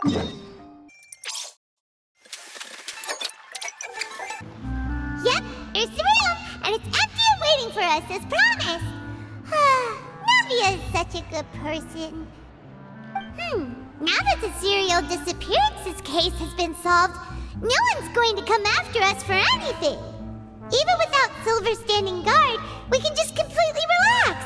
Yep, here's the room, and it's empty and waiting for us as promised. Navia is such a good person. Now that the serial disappearances case has been solved, no one's going to come after us for anything. Even without Silver standing guard, we can just completely relax.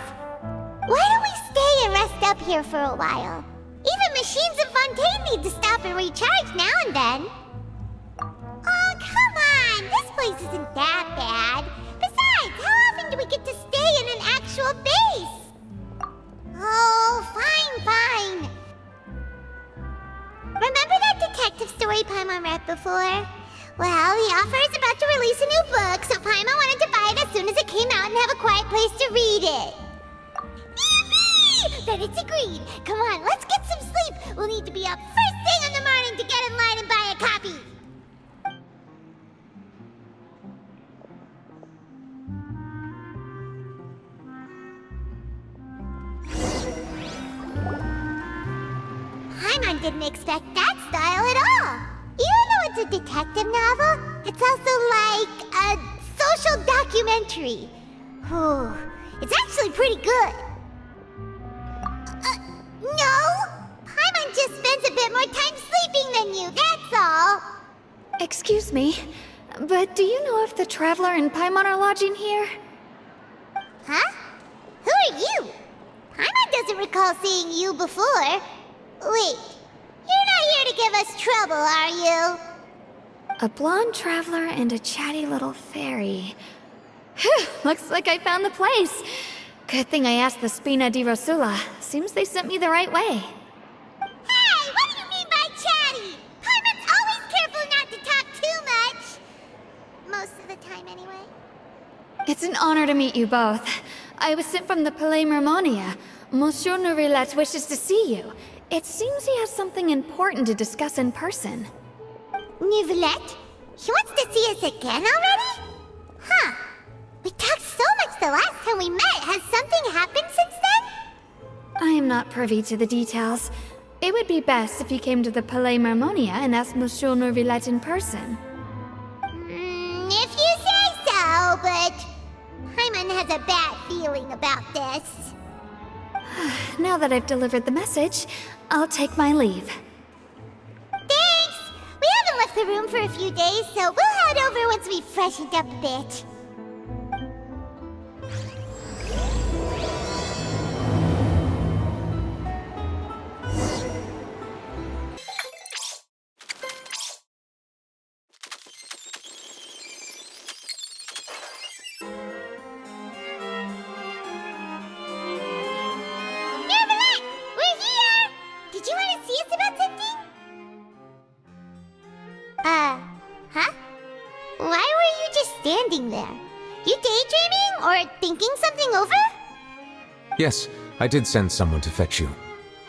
Why don't we stay and rest up here for a while? Even machines in Fontaine need to stop and recharge now and then. Oh, come on! This place isn't that bad. Besides, how often do we get to stay in an actual base? Oh, fine. Remember that detective story Paimon read before? Well, the author is about to release a new book, so Paimon wanted to buy it as soon as it came out and have a quiet place to read it. Yippee! Then it's agreed. Come on, let's get some sleep. We'll need to be up first thing in the morning to get in line and buy a copy. Paimon didn't expect that style at all. Even though it's a detective novel, it's also like a social documentary. It's actually pretty good. No! Paimon just spends a bit more time sleeping than you, that's all. Excuse me, but do you know if the Traveler and Paimon are lodging here? Huh? Who are you? Paimon doesn't recall seeing you before. Wait, you're not here to give us trouble, are you? A blonde traveler and a chatty little fairy. Phew, looks like I found the place. Good thing I asked the Spina di Rosula. Seems they sent me the right way. Hey, what do you mean by chatty? Paimon's always careful not to talk too much. Most of the time, anyway. It's an honor to meet you both. I was sent from the Palais Mermonia. Monsieur Nourillet wishes to see you. It seems he has something important to discuss in person. Nourillet? He wants to see us again already? Huh. We talked so much the last time we met. Has something happened since then? I am not privy to the details. It would be best if you came to the Palais Mermonia and asked Monsieur Nourillet in person. If you say so, but Paimon has a bad feeling about this. Now that I've delivered the message, I'll take my leave. Thanks! We haven't left the room for a few days, so we'll head over once we've freshened up a bit. Huh? Why were you just standing there? You daydreaming or thinking something over? Yes, I did send someone to fetch you.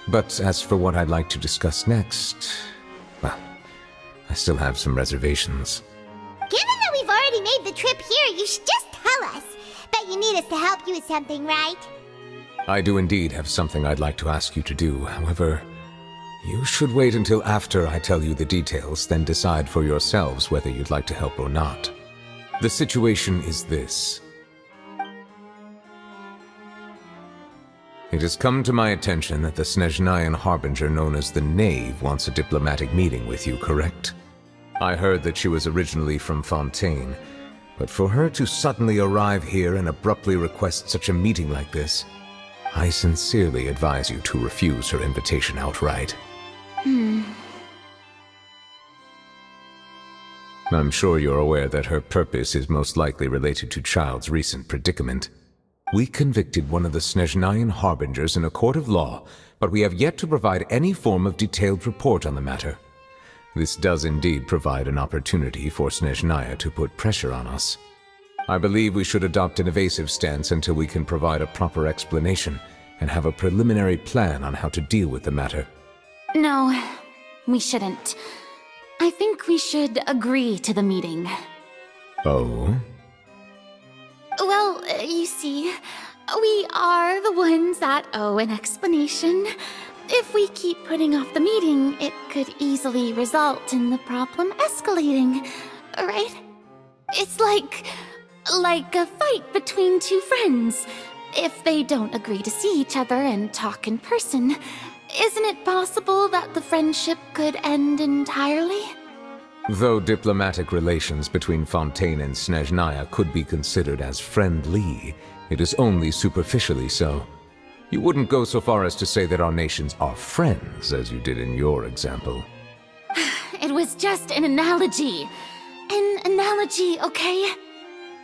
But as for what I'd like to discuss next, well, I still have some reservations. Given that we've already made the trip here, you should just tell us. Bet you need us to help you with something, right? I do indeed have something I'd like to ask you to do. However, you should wait until after I tell you the details, then decide for yourselves whether you'd like to help or not. The situation is this. It has come to my attention that the Snezhnayan Harbinger known as the Knave wants a diplomatic meeting with you, correct? I heard that she was originally from Fontaine, but for her to suddenly arrive here and abruptly request such a meeting like this, I sincerely advise you to refuse her invitation outright. I'm sure you're aware that her purpose is most likely related to Child's recent predicament. We convicted one of the Snezhnayan Harbingers in a court of law, but we have yet to provide any form of detailed report on the matter. This does indeed provide an opportunity for Snezhnaya to put pressure on us. I believe we should adopt an evasive stance until we can provide a proper explanation and have a preliminary plan on how to deal with the matter. No, we shouldn't. I think we should agree to the meeting. Oh? Well, you see, we are the ones that owe an explanation. if we keep putting off the meeting, it could easily result in the problem escalating, right? It's like a fight between two friends. If they don't agree to see each other and talk in person, isn't it possible that the friendship could end entirely? Though diplomatic relations between Fontaine and Snezhnaya could be considered as friendly, it is only superficially so. You wouldn't go so far as to say that our nations are friends, as you did in your example. It was just an analogy. An analogy, okay?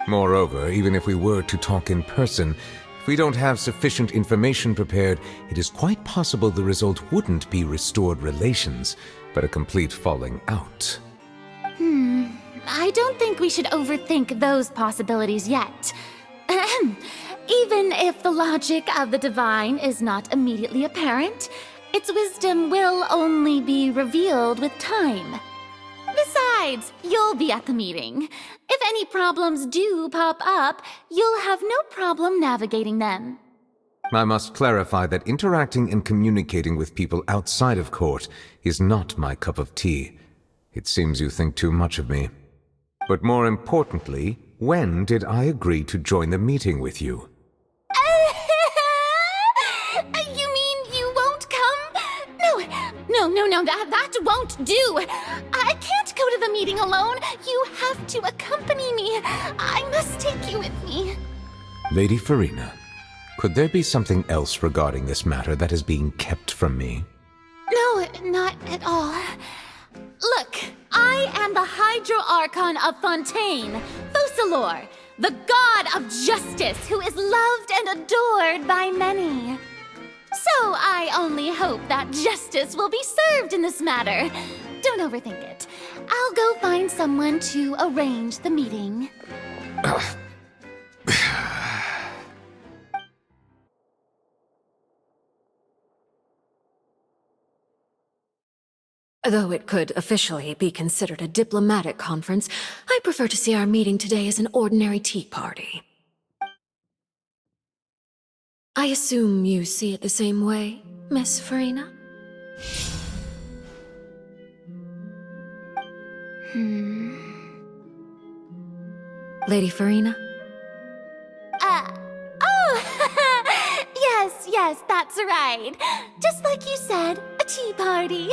Moreover, even if we were to talk in person, if we don't have sufficient information prepared, it is quite possible the result wouldn't be restored relations, but a complete falling out. I don't think we should overthink those possibilities yet. Even if the logic of the divine is not immediately apparent, its wisdom will only be revealed with time. Besides, you'll be at the meeting. If any problems do pop up, you'll have no problem navigating them. I must clarify that interacting and communicating with people outside of court is not my cup of tea. It seems you think too much of me. But more importantly, when did I agree to join the meeting with you? You mean you won't come? No, that won't do. I can't go to the meeting alone. You have to accompany me. I must take you with me. Lady Farina, could there be something else regarding this matter that is being kept from me? No, not at all. Look, I am the Hydro Archon of Fontaine, Focalor, the god of justice who is loved and adored by many. So I only hope that justice will be served in this matter. Don't overthink it. I'll go find someone to arrange the meeting. Though it could officially be considered a diplomatic conference, I prefer to see our meeting today as an ordinary tea party. I assume you see it the same way, Miss Farina? Lady Farina? Yes, that's right. Just like you said, a tea party.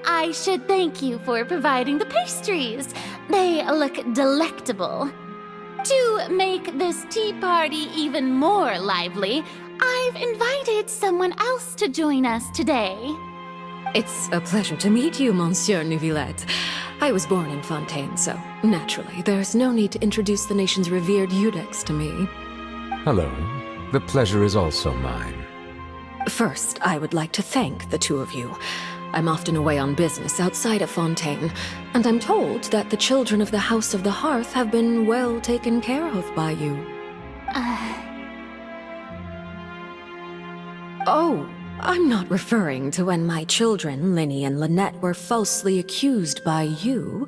I should thank you for providing the pastries. They look delectable. To make this tea party even more lively, I've invited someone else to join us today. It's a pleasure to meet you, Monsieur Neuvillette. I was born in Fontaine, so naturally, there's no need to introduce the nation's revered Eudex to me. Hello. The pleasure is also mine. First, I would like to thank the two of you. I'm often away on business outside of Fontaine, and I'm told that the children of the House of the Hearth have been well taken care of by you. Oh, I'm not referring to when my children, Linny and Lynette, were falsely accused by you.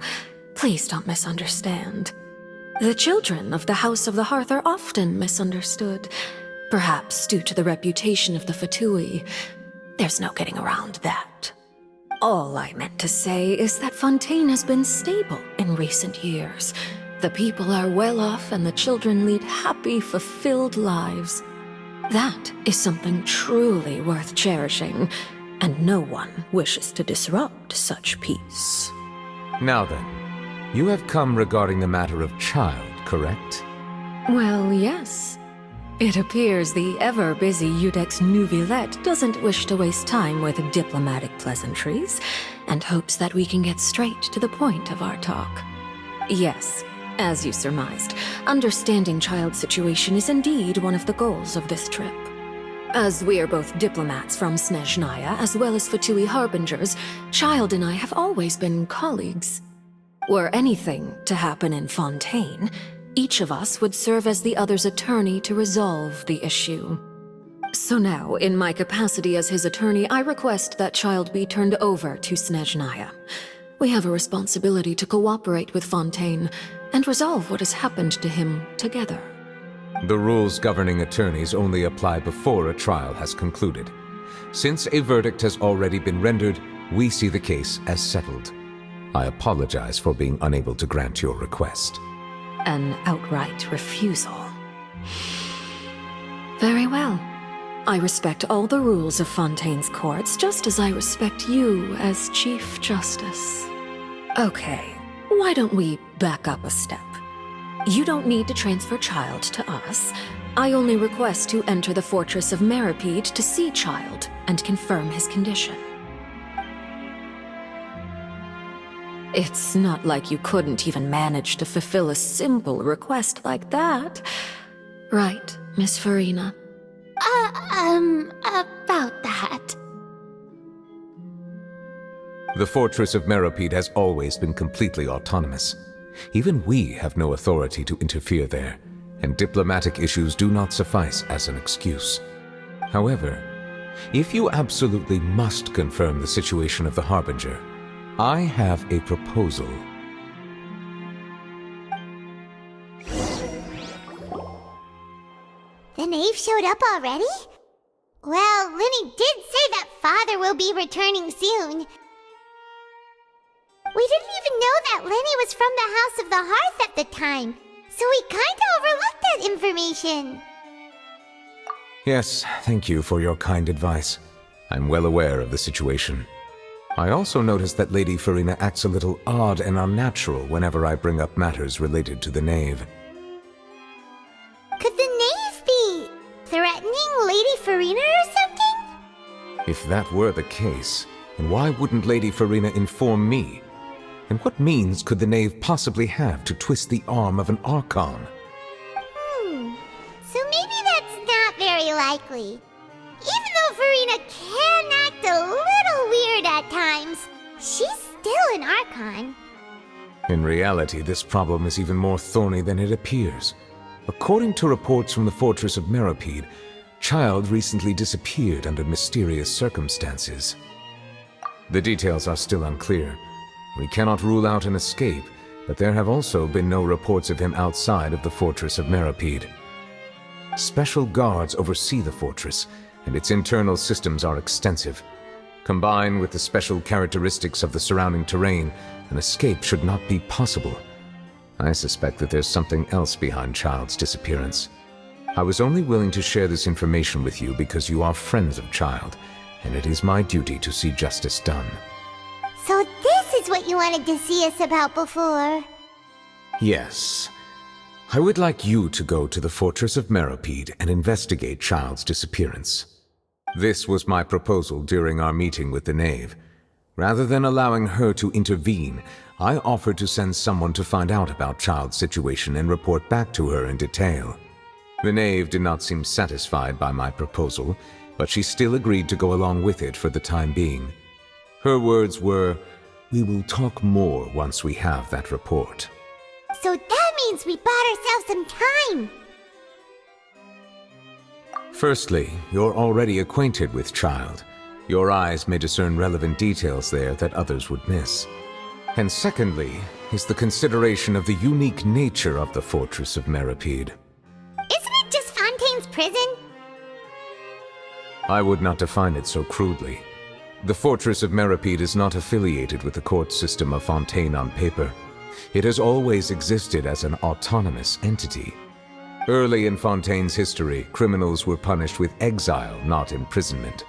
Please don't misunderstand. The children of the House of the Hearth are often misunderstood. Perhaps due to the reputation of the Fatui. There's no getting around that. All I meant to say is that Fontaine has been stable in recent years. The people are well off and the children lead happy, fulfilled lives. That is something truly worth cherishing, and no one wishes to disrupt such peace. Now then, you have come regarding the matter of child, correct? Well, yes. It appears the ever-busy Eudex Neuvillette doesn't wish to waste time with diplomatic pleasantries, and hopes that we can get straight to the point of our talk. Yes, as you surmised, understanding child's situation is indeed one of the goals of this trip. As we are both diplomats from Snezhnaya as well as Fatui harbingers, Child and I have always been colleagues. Were anything to happen in Fontaine, each of us would serve as the other's attorney to resolve the issue. So now, in my capacity as his attorney, I request that Child be turned over to Snezhnaya. We have a responsibility to cooperate with Fontaine and resolve what has happened to him together. The rules governing attorneys only apply before a trial has concluded. Since a verdict has already been rendered, we see the case as settled. I apologize for being unable to grant your request. An outright refusal. Very well. I respect all the rules of Fontaine's courts, just as I respect you as Chief Justice. Okay, why don't we back up a step? You don't need to transfer Child to us. I only request to enter the fortress of Meropide to see Child and confirm his condition. It's not like you couldn't even manage to fulfill a simple request like that. Right, Miss Farina? About that. The fortress of Meropide has always been completely autonomous. Even we have no authority to interfere there, and diplomatic issues do not suffice as an excuse. However, if you absolutely must confirm the situation of the Harbinger, I have a proposal. The knave showed up already? Well, Lenny did say that Father will be returning soon. We didn't even know that Lenny was from the House of the Hearth at the time, so we kinda overlooked that information. Yes, thank you for your kind advice. I'm well aware of the situation. I also noticed that Lady Farina acts a little odd and unnatural whenever I bring up matters related to the knave. Could the knave be threatening Lady Farina or something? If that were the case, then why wouldn't Lady Farina inform me? And what means could the knave possibly have to twist the arm of an Archon? So maybe that's not very likely. Even though Farina can act a little weird at times, she's still an Archon. In reality, this problem is even more thorny than it appears. According to reports from the fortress of Meropide, Child recently disappeared under mysterious circumstances. The details are still unclear. We cannot rule out an escape, but there have also been no reports of him outside of the fortress of Meropide. Special guards oversee the fortress, and its internal systems are extensive. Combined with the special characteristics of the surrounding terrain, an escape should not be possible. I suspect that there's something else behind Child's disappearance. I was only willing to share this information with you because you are friends of Child, and it is my duty to see justice done. So this is what you wanted to see us about before. Yes. I would like you to go to the fortress of Meropide and investigate Child's disappearance. This was my proposal during our meeting with the knave. Rather than allowing her to intervene, I offered to send someone to find out about Child's situation and report back to her in detail. The knave did not seem satisfied by my proposal, but she still agreed to go along with it for the time being. Her words were, "We will talk more once we have that report." So that means we bought ourselves some time. Firstly, you're already acquainted with Child. Your eyes may discern relevant details there that others would miss. And secondly, is the consideration of the unique nature of the fortress of Meropide. Isn't it just Fontaine's prison? I would not define it so crudely. The fortress of Meropide is not affiliated with the court system of Fontaine on paper. It has always existed as an autonomous entity. Early in Fontaine's history, criminals were punished with exile, not imprisonment.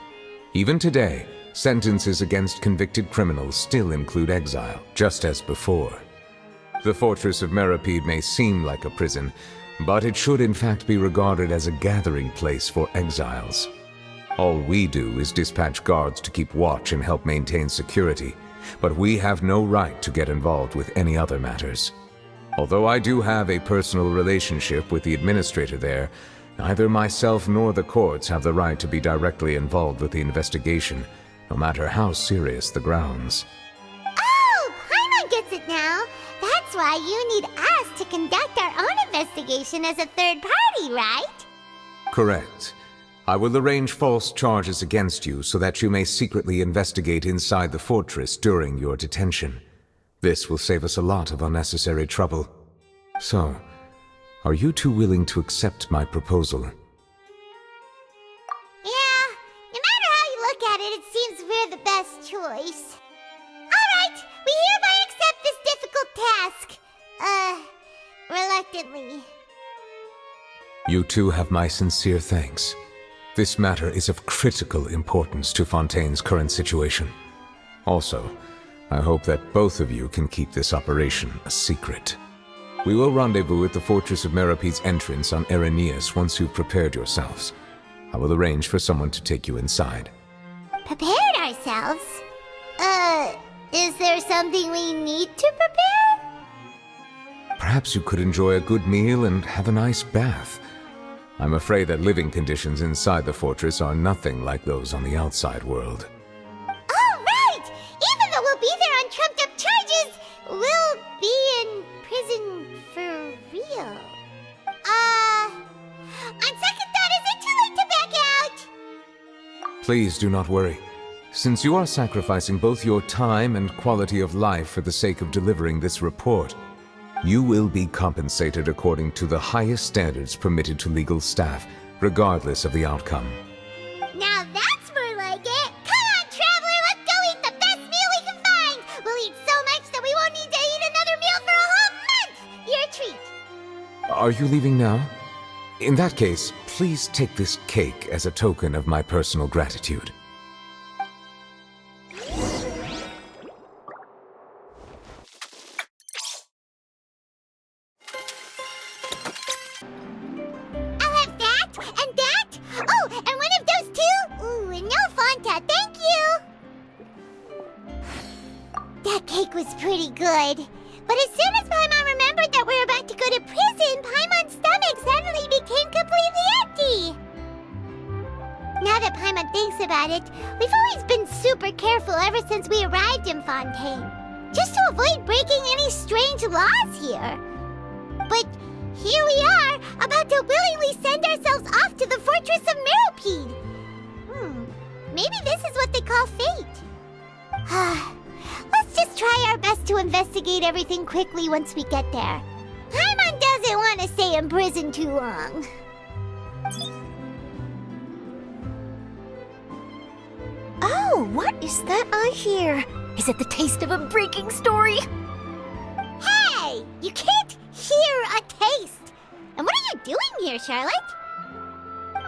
Even today, sentences against convicted criminals still include exile, just as before. The fortress of Meropide may seem like a prison, but it should in fact be regarded as a gathering place for exiles. All we do is dispatch guards to keep watch and help maintain security, but we have no right to get involved with any other matters. Although I do have a personal relationship with the administrator there, neither myself nor the courts have the right to be directly involved with the investigation, no matter how serious the grounds. Oh, Paimon gets it now. That's why you need us to conduct our own investigation as a third party, right? Correct. I will arrange false charges against you so that you may secretly investigate inside the fortress during your detention. This will save us a lot of unnecessary trouble. So, are you two willing to accept my proposal? Yeah, no matter how you look look at it, it seems we're the best choice. Alright, we hereby accept this difficult task. Reluctantly. You two have my sincere thanks. This matter is of critical importance to Fontaine's current situation. Also, I hope that both of you can keep this operation a secret. We will rendezvous at the Fortress of Meropide's entrance on Eraneus once you've prepared yourselves. I will arrange for someone to take you inside. Prepared ourselves? Is there something we need to prepare? Perhaps you could enjoy a good meal and have a nice bath. I'm afraid that living conditions inside the fortress are nothing like those on the outside world. Oh, right! Even though we'll be there on trumped-up charges, we'll be in prison for real. On second thought, is it too late to back out? Please do not worry. Since you are sacrificing both your time and quality of life for the sake of delivering this report, you will be compensated according to the highest standards permitted to legal staff, regardless of the outcome. Now that's more like it! Come on, Traveler, let's go eat the best meal we can find! We'll eat so much that we won't need to eat another meal for a whole month! Your treat! Are you leaving now? In that case, please take this cake as a token of my personal gratitude. Good. But as soon as Paimon remembered that we're about to go to prison, Paimon's stomach suddenly became completely empty. Now that Paimon thinks about it, we've always been super careful ever since we arrived in Fontaine, just to avoid breaking any strange laws here. But here we are, about to willingly send ourselves off to the Fortress of Meropide. Maybe this is what they call fate. Let's just try our best to investigate everything quickly once we get there. Paimon doesn't want to stay in prison too long. Oh, what is that I hear? Is it the taste of a breaking story? Hey! You can't hear a taste! And what are you doing here, Charlotte?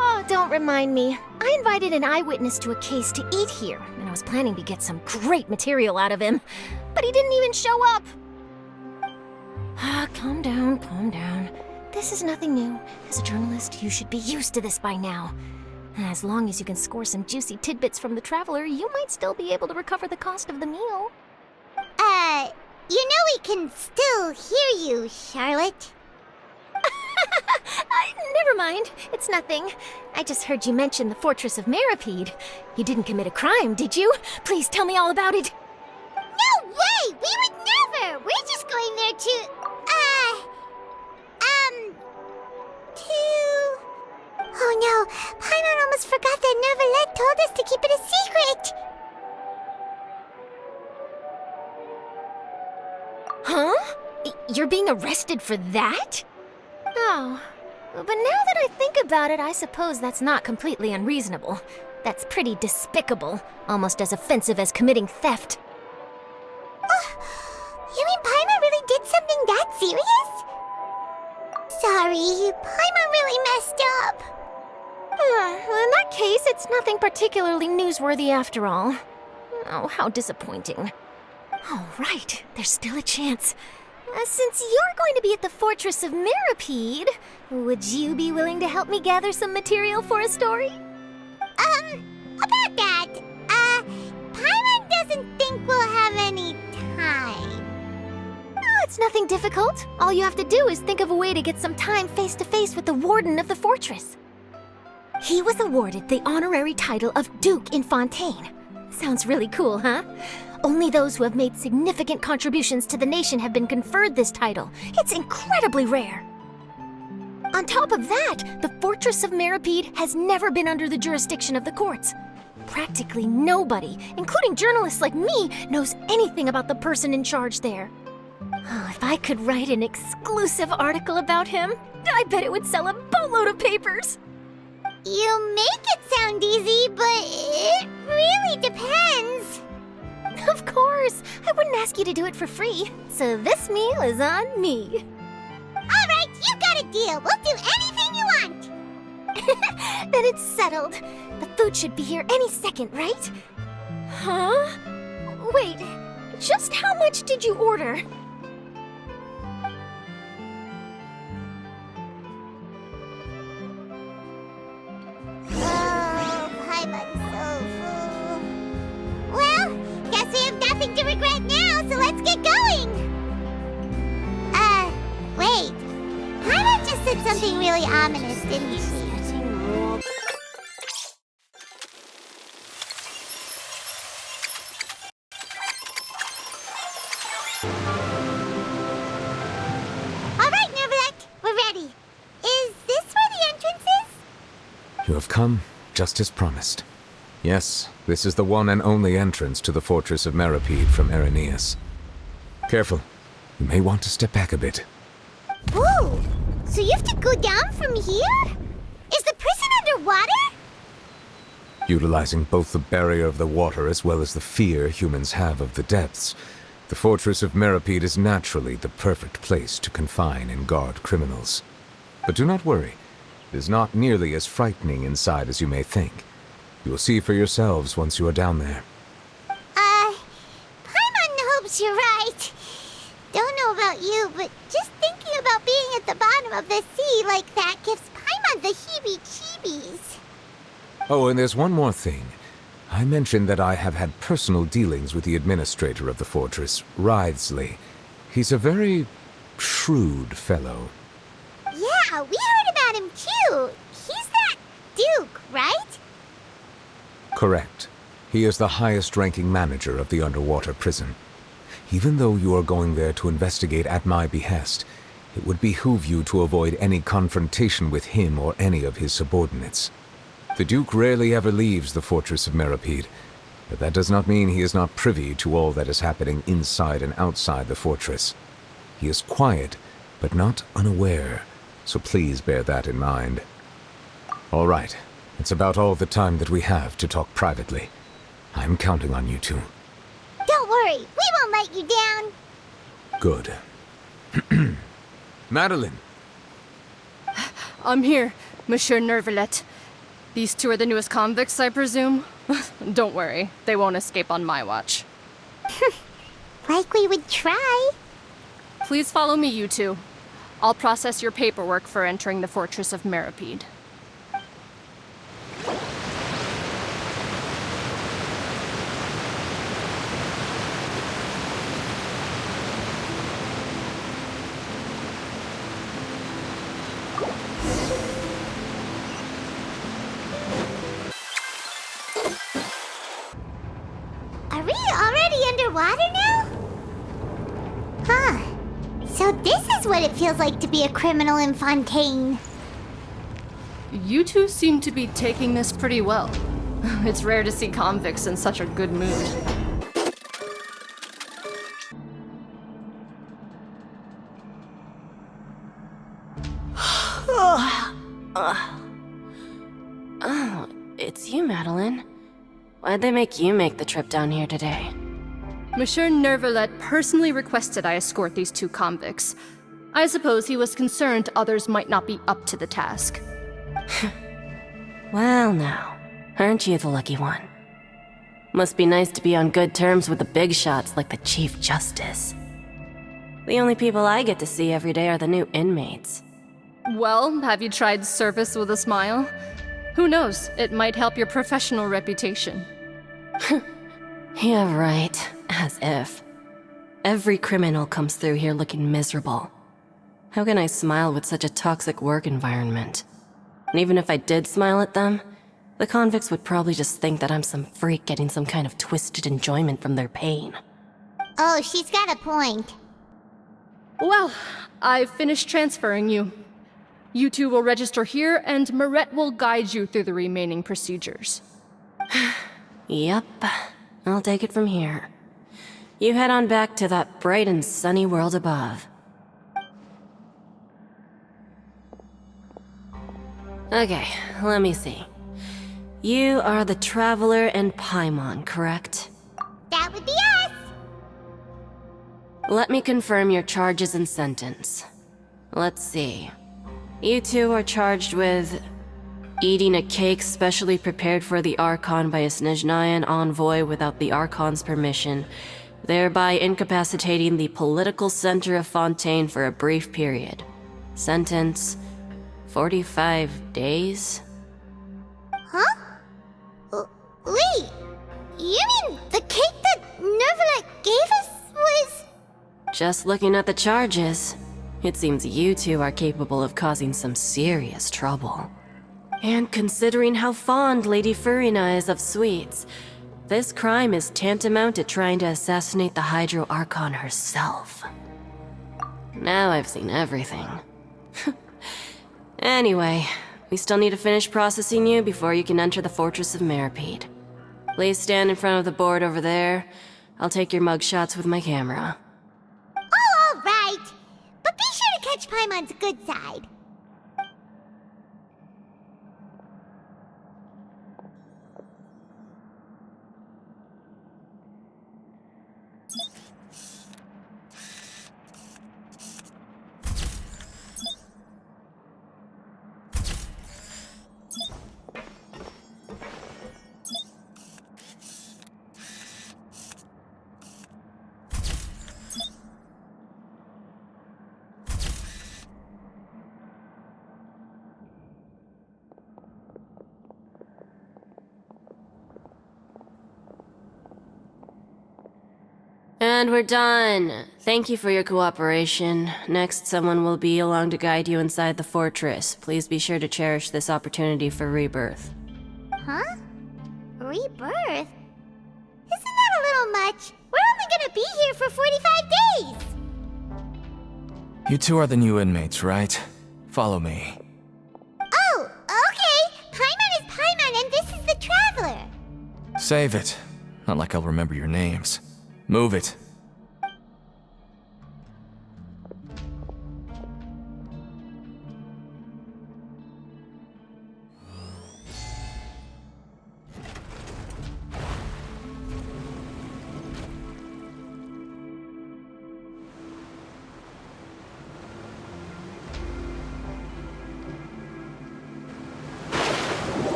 Oh, don't remind me. I invited an eyewitness to a case to eat here, and I was planning to get some great material out of him, but he didn't even show up. Calm down, calm down. This is nothing new. As a journalist, you should be used to this by now. As long as you can score some juicy tidbits from the Traveler, you might still be able to recover the cost of the meal. You know we can still hear you, Charlotte. Never mind. It's nothing. I just heard you mention the Fortress of Meropide. You didn't commit a crime, did you? Please tell me all about it. No way! We would never! We're just going there to... Oh no, Paimon almost forgot that Neuvillette told us to keep it a secret! Huh? You're being arrested for that? Oh, but now that I think about it, I suppose that's not completely unreasonable. That's pretty despicable, almost as offensive as committing theft. You mean Paimon really did something that serious? Sorry, Paimon really messed up. Well, in that case, it's nothing particularly newsworthy after all. Oh, how disappointing. Oh, right, there's still a chance. Since you're going to be at the Fortress of Meropide, would you be willing to help me gather some material for a story? About that, Paimon doesn't think we'll have any time. Oh, it's nothing difficult. All you have to do is think of a way to get some time face-to-face with the Warden of the Fortress. He was awarded the honorary title of Duke in Fontaine. Sounds really cool, huh? Only those who have made significant contributions to the nation have been conferred this title. It's incredibly rare. On top of that, the Fortress of Meropide has never been under the jurisdiction of the courts. Practically nobody, including journalists like me, knows anything about the person in charge there. Oh, if I could write an exclusive article about him, I bet it would sell a boatload of papers. You make it sound easy, but it really depends. Of course! I wouldn't ask you to do it for free. So this meal is on me. Alright, you got a deal. We'll do anything you want. Then it's settled. The food should be here any second, right? Huh? Wait, just how much did you order? Oh, Paimon's so full. Well, guess we have nothing to regret now, so let's get going. Wait. Paimon just said something really ominous, didn't she? Alright, Nervalek, we're ready. Is this where the entrance is? You have come, just as promised. Yes, this is the one and only entrance to the fortress of Meropide from Irenaeus. Careful. You may want to step back a bit. Whoa! So you have to go down from here? Is the prison underwater? Utilizing both the barrier of the water as well as the fear humans have of the depths, the fortress of Meropide is naturally the perfect place to confine and guard criminals. But do not worry. It is not nearly as frightening inside as you may think. You will see for yourselves once you are down there. Paimon hopes you're right. Don't know about you, but just thinking about being at the bottom of the sea like that gives Paimon the heebie-jeebies. Oh, and there's one more thing. I mentioned that I have had personal dealings with the administrator of the fortress, Writhsley. He's a very shrewd fellow. Yeah, we heard about him too. He's that Duke, right? Correct. He is the highest-ranking manager of the underwater prison. Even though you are going there to investigate at my behest, it would behoove you to avoid any confrontation with him or any of his subordinates. The Duke rarely ever leaves the fortress of Meropide, but that does not mean he is not privy to all that is happening inside and outside the fortress. He is quiet, but not unaware, so please bear that in mind. All right, it's about all the time that we have to talk privately. I'm counting on you two. Don't worry, we won't let you down. Good. Madeline! I'm here, Monsieur Nervalet. These two are the newest convicts, I presume? Don't worry, they won't escape on my watch. Like we would try. Please follow me, you two. I'll process your paperwork for entering the fortress of Meropide. Are we already underwater now? Huh. So this is what it feels like to be a criminal in Fontaine. You two seem to be taking this pretty well. It's rare to see convicts in such a good mood. Oh, it's you, Madeline. Why'd they make you make the trip down here today? Monsieur Nervalet personally requested I escort these two convicts. I suppose he was concerned others might not be up to the task. Well now, aren't you the lucky one? Must be nice to be on good terms with the big shots like the Chief Justice. The only people I get to see every day are the new inmates. Well, have you tried service with a smile? Who knows, it might help your professional reputation. Yeah, right. As if. Every criminal comes through here looking miserable. How can I smile with such a toxic work environment? And even if I did smile at them, the convicts would probably just think that I'm some freak getting some kind of twisted enjoyment from their pain. Oh, she's got a point. Well, I've finished transferring you. You two will register here, and Maret will guide you through the remaining procedures. Yep, I'll take it from here. You head on back to that bright and sunny world above. Okay, let me see. You are the Traveler and Paimon, correct? That would be us! Let me confirm your charges and sentence. Let's see. You two are charged with eating a cake specially prepared for the Archon by a Snezhnayan envoy without the Archon's permission, thereby incapacitating the political center of Fontaine for a brief period. Sentence: 45 days? Huh? Wait, you mean the cake that Nervalet gave us was... Just looking at the charges, it seems you two are capable of causing some serious trouble. And considering how fond Lady Furina is of sweets, this crime is tantamount to trying to assassinate the Hydro Archon herself. Now I've seen everything. Anyway, we still need to finish processing you before you can enter the Fortress of Meropide. Please stand in front of the board over there. I'll take your mugshots with my camera. Oh, all right. But be sure to catch Paimon's good side. And we're done. Thank you for your cooperation. Next, someone will be along to guide you inside the fortress. Please be sure to cherish this opportunity for rebirth. Huh? Rebirth? Isn't that a little much? We're only gonna be here for 45 days! You two are the new inmates, right? Follow me. Oh, okay! Paimon is Paimon and this is the Traveler! Save it. Not like I'll remember your names. Move it.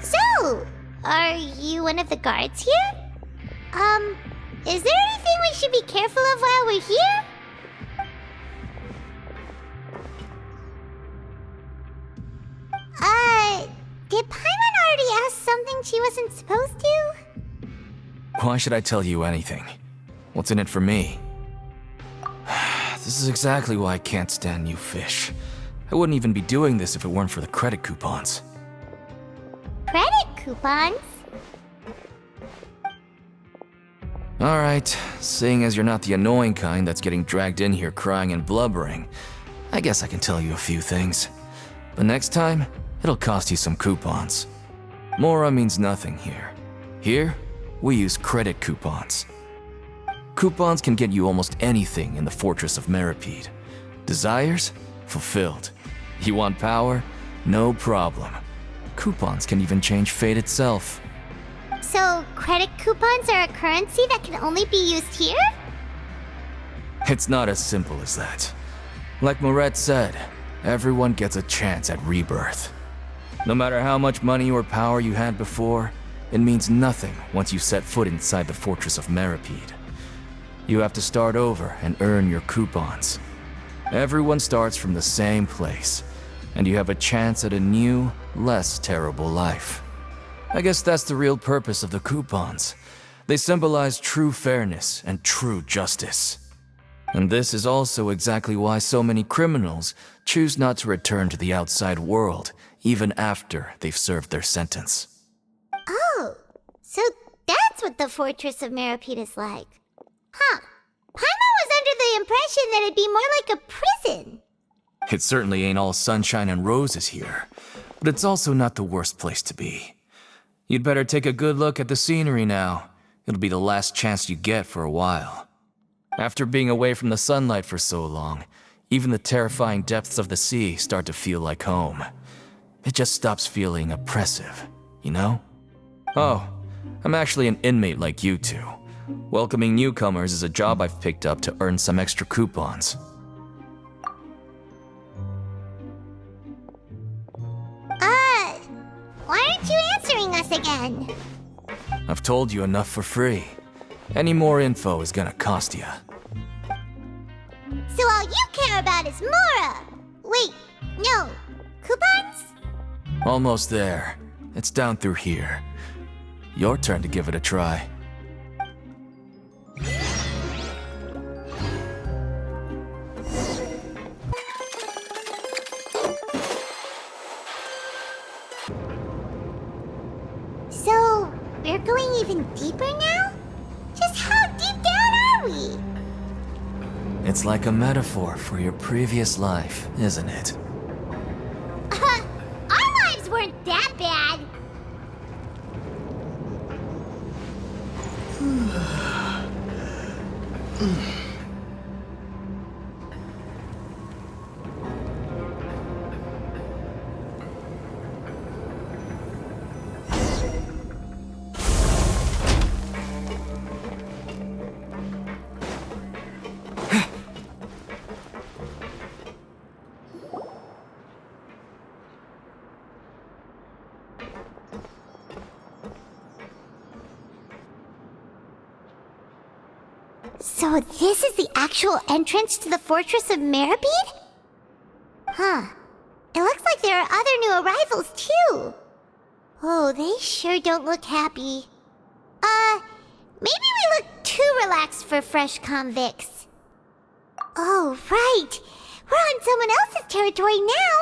So, are you one of the guards here? Is there anything we should be careful of while we're here? Did Paimon already ask something she wasn't supposed to? Why should I tell you anything? What's in it for me? This is exactly why I can't stand new fish. I wouldn't even be doing this if it weren't for the credit coupons. Credit coupons? Alright, seeing as you're not the annoying kind that's getting dragged in here crying and blubbering, I guess I can tell you a few things. But next time, it'll cost you some coupons. Mora means nothing here. Here, we use credit coupons. Coupons can get you almost anything in the Fortress of Meropide. Desires? Fulfilled. You want power? No problem. Coupons can even change fate itself. So, credit coupons are a currency that can only be used here? It's not as simple as that. Like Moret said, everyone gets a chance at rebirth. No matter how much money or power you had before, it means nothing once you set foot inside the Fortress of Meropide. You have to start over and earn your coupons. Everyone starts from the same place, and you have a chance at a new, less terrible life. I guess that's the real purpose of the coupons. They symbolize true fairness and true justice. And this is also exactly why so many criminals choose not to return to the outside world, even after they've served their sentence. Oh, so that's what the Fortress of Meropide is like. Huh. Paimon was under the impression that it'd be more like a prison. It certainly ain't all sunshine and roses here. but it's also not the worst place to be. You'd better take a good look at the scenery now. It'll be the last chance you get for a while. After being away from the sunlight for so long, even the terrifying depths of the sea start to feel like home. It just stops feeling oppressive, you know? Oh, I'm actually an inmate like you two. Welcoming newcomers is a job I've picked up to earn some extra coupons. Why aren't you answering us again? I've told you enough for free. Any more info is gonna cost you. So all you care about is Mora! Wait, no. Coupons? Almost there. It's down through here. Your turn to give it a try. So, we're going even deeper now? Just how deep down are we? It's like a metaphor for your previous life, isn't it? Our lives weren't that bad. So this is the actual entrance to the Fortress of Meropide? Huh. It looks like there are other new arrivals, too. Oh, they sure don't look happy. Maybe we look too relaxed for fresh convicts. Oh, right. We're on someone else's territory now.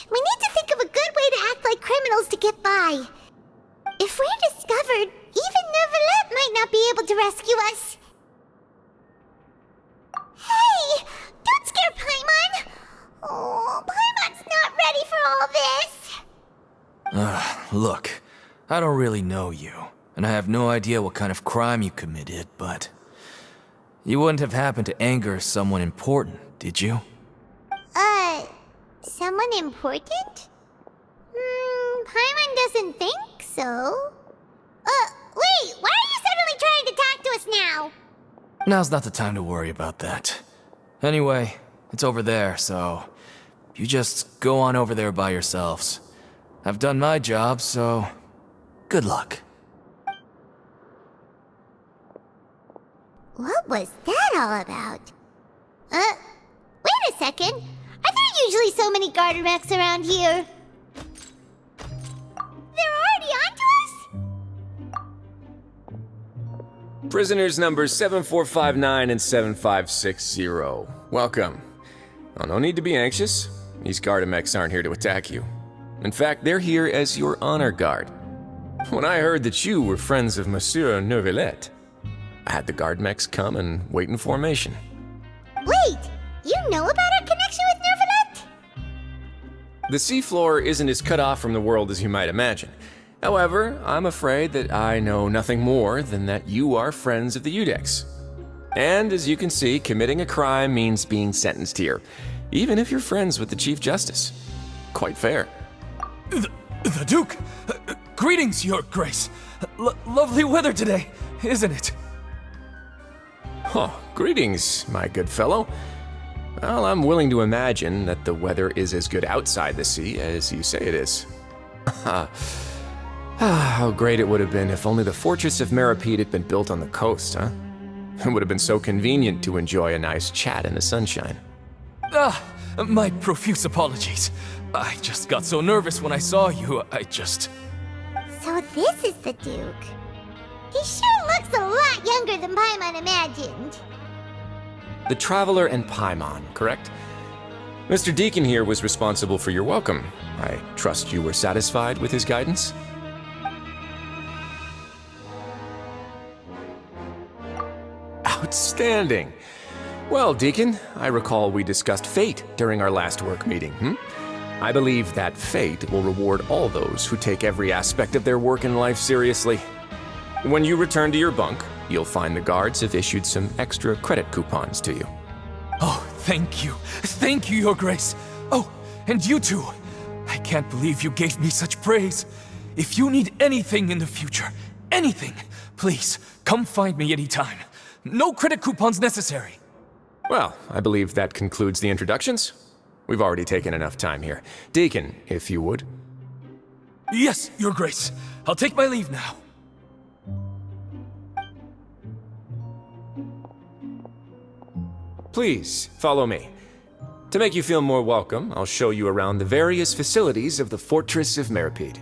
We need to think of a good way to act like criminals to get by. If we're discovered, even Neuvillette might not be able to rescue us. Hey! Don't scare Paimon! Oh, Paimon's not ready for all this! Look, I don't really know you, and I have no idea what kind of crime you committed, but... You wouldn't have happened to anger someone important, did you? Someone important? Paimon doesn't think so. Wait, why are you suddenly trying to talk to us now? Now's not the time to worry about that. Anyway, it's over there, so... You just go on over there by yourselves. I've done my job, so... Good luck. What was that all about? Wait a second. Are there usually so many garter mechs around here? They're already onto us? Prisoners numbers 7459 and 7560. Welcome. Oh, no need to be anxious. These Gardamex aren't here to attack you. In fact, they're here as your honor guard. When I heard that you were friends of Monsieur Neuvillette, I had the Gardamex come and wait in formation. Wait, you know about our connection with Neuvillette? The seafloor isn't as cut off from the world as you might imagine. However, I'm afraid that I know nothing more than that you are friends of the Udex. And as you can see, committing a crime means being sentenced here, even if you're friends with the Chief Justice. Quite fair. The Duke! Greetings, Your Grace! Lovely weather today, isn't it? Oh, greetings, my good fellow. Well, I'm willing to imagine that the weather is as good outside the sea as you say it is. How great it would have been if only the Fortress of Meropide had been built on the coast, huh? It would have been so convenient to enjoy a nice chat in the sunshine. My profuse apologies. I just got so nervous when I saw you, So this is the Duke. He sure looks a lot younger than Paimon imagined. The Traveler and Paimon, correct? Mr. Deacon here was responsible for your welcome. I trust you were satisfied with his guidance? Outstanding. Well, Deacon, I recall we discussed fate during our last work meeting, I believe that fate will reward all those who take every aspect of their work in life seriously. When you return to your bunk, you'll find the guards have issued some extra credit coupons to you. Oh, thank you. Thank you, Your Grace. Oh, and you too. I can't believe you gave me such praise. If you need anything in the future, anything, please, come find me anytime. No credit coupons necessary. Well, I believe that concludes the introductions. We've already taken enough time here. Deacon, if you would. Yes, Your Grace. I'll take my leave now. Please, follow me. To make you feel more welcome, I'll show you around the various facilities of the Fortress of Meropide.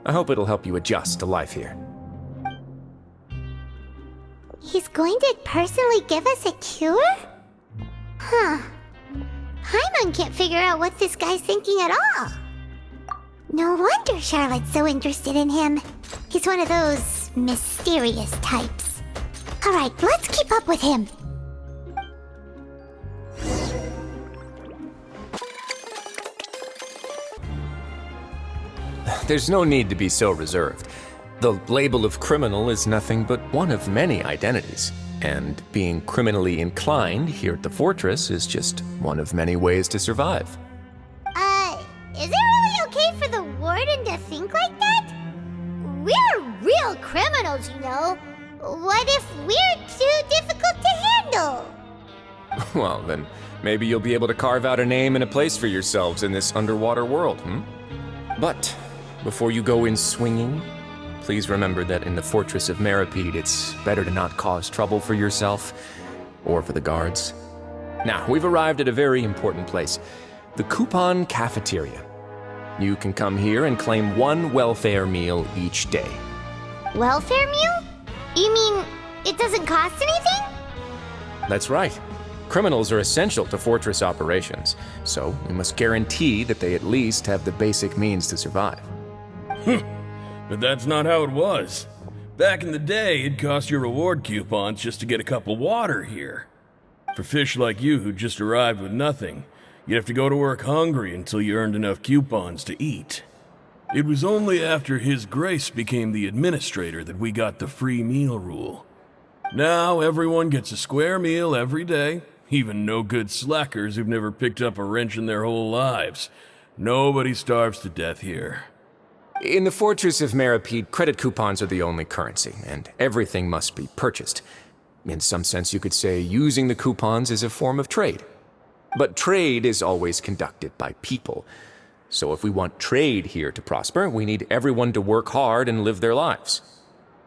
I hope it'll help you adjust to life here. He's going to personally give us a cure? Huh. Paimon can't figure out what this guy's thinking at all. No wonder Charlotte's so interested in him. He's one of those mysterious types. Alright, let's keep up with him. There's no need to be so reserved. The label of criminal is nothing but one of many identities, and being criminally inclined here at the fortress is just one of many ways to survive. Is it really okay for the warden to think like that? We're real criminals, you know. What if we're too difficult to handle? Well, then maybe you'll be able to carve out a name and a place for yourselves in this underwater world, But before you go in swinging, please remember that in the Fortress of Meropide, it's better to not cause trouble for yourself or for the guards. Now, we've arrived at a very important place, the Coupon Cafeteria. You can come here and claim one welfare meal each day. Welfare meal? You mean it doesn't cost anything? That's right. Criminals are essential to fortress operations, so we must guarantee that they at least have the basic means to survive. But that's not how it was. Back in the day, it cost your reward coupons just to get a cup of water here. For fish like you who just arrived with nothing, you'd have to go to work hungry until you earned enough coupons to eat. It was only after His Grace became the administrator that we got the free meal rule. Now everyone gets a square meal every day, even no-good slackers who've never picked up a wrench in their whole lives. Nobody starves to death here. In the Fortress of Meropide, credit coupons are the only currency, and everything must be purchased. In some sense, you could say using the coupons is a form of trade. But trade is always conducted by people. So if we want trade here to prosper, we need everyone to work hard and live their lives.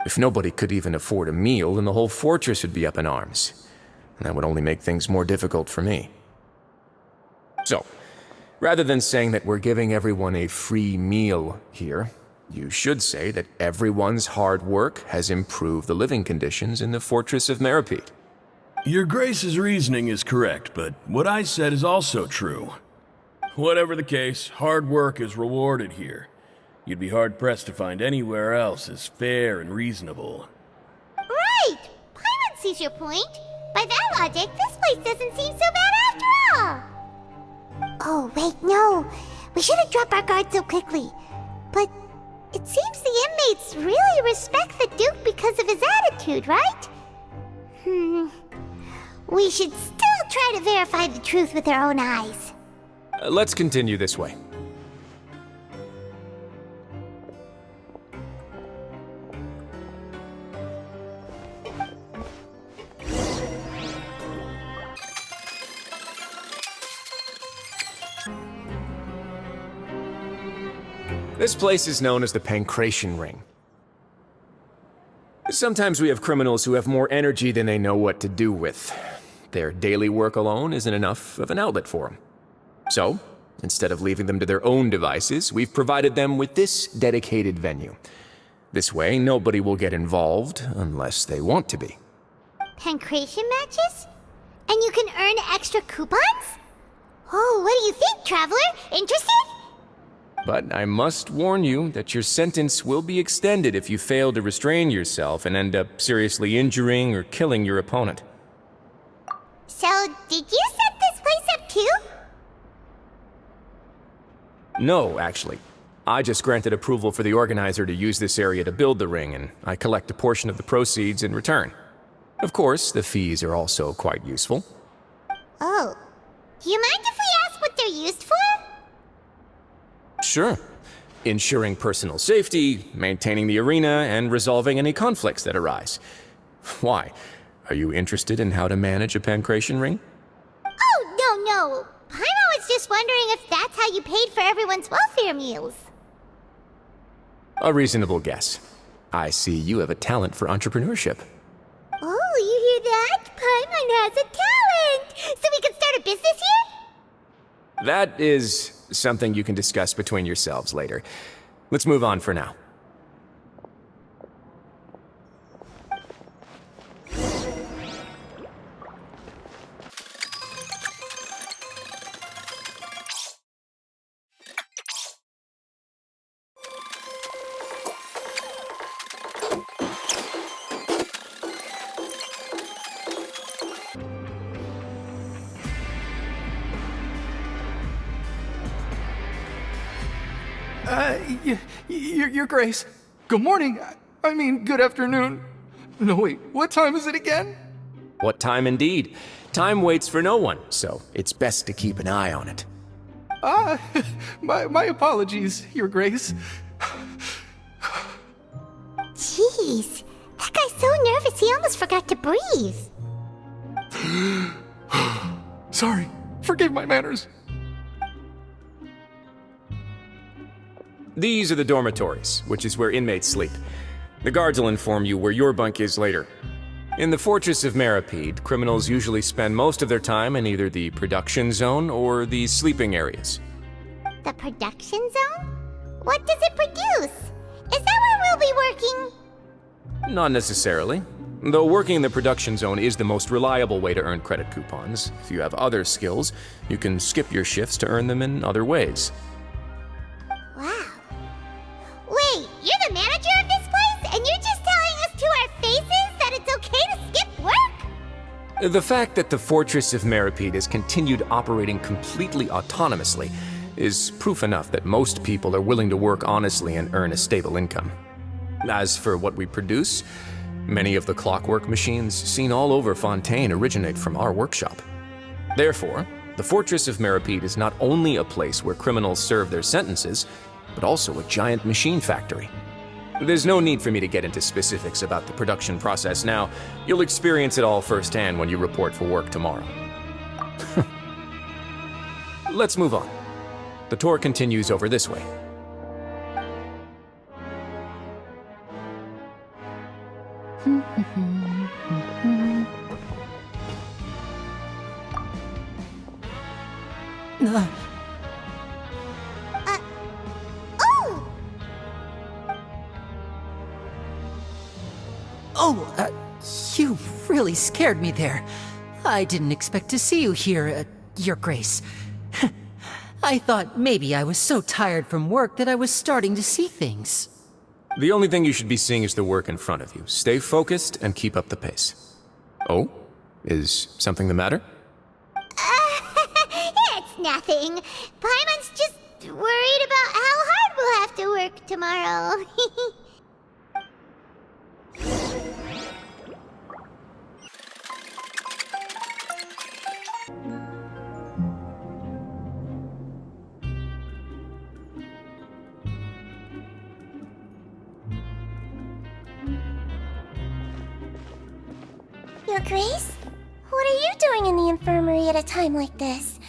If nobody could even afford a meal, then the whole fortress would be up in arms. And that would only make things more difficult for me. So, rather than saying that we're giving everyone a free meal here, you should say that everyone's hard work has improved the living conditions in the Fortress of Meropide. Your Grace's reasoning is correct, but what I said is also true. Whatever the case, hard work is rewarded here. You'd be hard-pressed to find anywhere else as fair and reasonable. Right! Paimon sees your point. By that logic, this place doesn't seem so bad after all. Oh, wait, no. We shouldn't drop our guard so quickly. But it seems the inmates really respect the Duke because of his attitude, right? We should still try to verify the truth with our own eyes. Let's continue this way. This place is known as the Pancration Ring. Sometimes we have criminals who have more energy than they know what to do with. Their daily work alone isn't enough of an outlet for them. So, instead of leaving them to their own devices, we've provided them with this dedicated venue. This way, nobody will get involved unless they want to be. Pancration matches? And you can earn extra coupons? Oh, what do you think, Traveler? Interested? But I must warn you that your sentence will be extended if you fail to restrain yourself and end up seriously injuring or killing your opponent. So, did you set this place up too? No, actually. I just granted approval for the organizer to use this area to build the ring, and I collect a portion of the proceeds in return. Of course, the fees are also quite useful. Oh. Do you mind if we ask what they're used for? Sure. Ensuring personal safety, maintaining the arena, and resolving any conflicts that arise. Why? Are you interested in how to manage a pancration ring? Oh, no. Paimon was just wondering if that's how you paid for everyone's welfare meals. A reasonable guess. I see you have a talent for entrepreneurship. Oh, you hear that? Paimon has a talent! So we can start a business here? That is something you can discuss between yourselves later. Let's move on for now. Your Grace. Good morning. I mean, good afternoon. No, wait, what time is it again? What time indeed? Time waits for no one, so it's best to keep an eye on it. My apologies, Your Grace. Jeez, that guy's so nervous he almost forgot to breathe. Sorry, forgive my manners. These are the dormitories, which is where inmates sleep. The guards will inform you where your bunk is later. In the Fortress of Meropide, criminals usually spend most of their time in either the production zone or the sleeping areas. The production zone? What does it produce? Is that where we'll be working? Not necessarily. Though working in the production zone is the most reliable way to earn credit coupons. If you have other skills, you can skip your shifts to earn them in other ways. Wow. Wait, you're the manager of this place, and you're just telling us to our faces that it's okay to skip work? The fact that the Fortress of Meropide has continued operating completely autonomously is proof enough that most people are willing to work honestly and earn a stable income. As for what we produce, many of the clockwork machines seen all over Fontaine originate from our workshop. Therefore, the Fortress of Meropide is not only a place where criminals serve their sentences, but also a giant machine factory. There's no need for me to get into specifics about the production process now. You'll experience it all firsthand when you report for work tomorrow. Let's move on. The tour continues over this way. You really scared me there. I didn't expect to see you here, Your Grace. I thought maybe I was so tired from work that I was starting to see things. The only thing you should be seeing is the work in front of you. Stay focused and keep up the pace. Oh? Is something the matter? It's nothing. Paimon's just worried about how hard we'll have to work tomorrow. Your Grace? What are you doing in the infirmary at a time like this?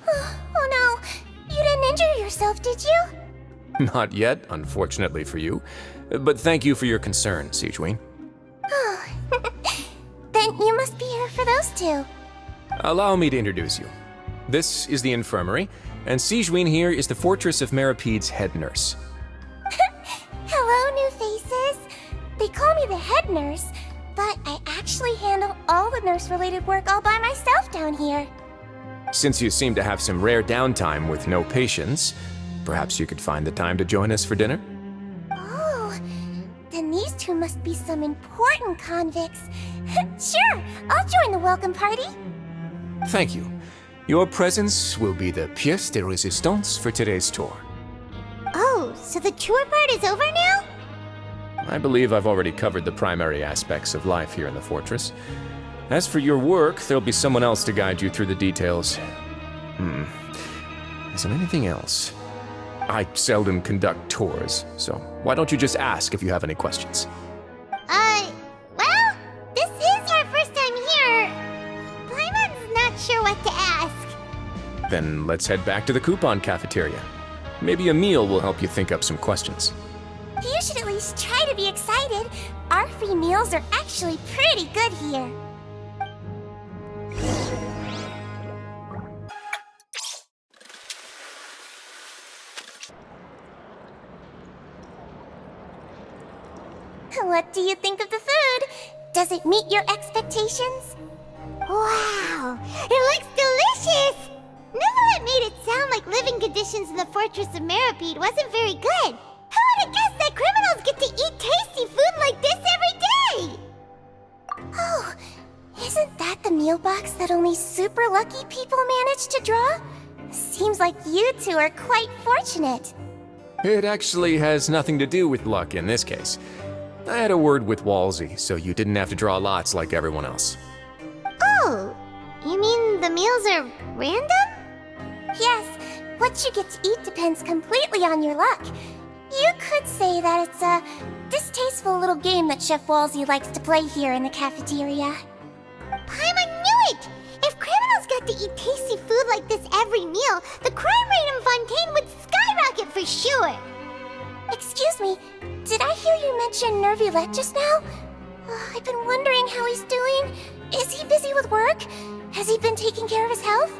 Oh no, you didn't injure yourself, did you? Not yet, unfortunately for you. But thank you for your concern, Sigewin. Oh, then you must be here for those two. Allow me to introduce you. This is the infirmary, and Sigewin here is the Fortress of Meropide's head nurse. Hello, new faces. They call me the head nurse, but I actually handle all the nurse-related work all by myself down here. Since you seem to have some rare downtime with no patients, perhaps you could find the time to join us for dinner? Oh, then these two must be some important convicts. Sure, I'll join the welcome party. Thank you. Your presence will be the pièce de résistance for today's tour. So the tour part is over now? I believe I've already covered the primary aspects of life here in the fortress. As for your work, there'll be someone else to guide you through the details. Is there anything else? I seldom conduct tours, so why don't you just ask if you have any questions? Well, this is our first time here. Paimon's not sure what to ask. Then let's head back to the coupon cafeteria. Maybe a meal will help you think up some questions. You should at least try to be excited. Our free meals are actually pretty good here. What do you think of the food? Does it meet your expectations? Wow, it looks delicious! Neverlet made it sound like living conditions in the Fortress of Meropide wasn't very good. Who would have guessed that criminals get to eat tasty food like this every day? Oh, isn't that the meal box that only super lucky people manage to draw? Seems like you two are quite fortunate. It actually has nothing to do with luck in this case. I had a word with Walsey, so you didn't have to draw lots like everyone else. Oh, you mean the meals are random? Yes, what you get to eat depends completely on your luck. You could say that it's a distasteful little game that Chef Walsey likes to play here in the cafeteria. Paimon knew it! If criminals got to eat tasty food like this every meal, the crime rate in Fontaine would skyrocket for sure! Excuse me, did I hear you mention Nervulette just now? I've been wondering how he's doing. Is he busy with work? Has he been taking care of his health?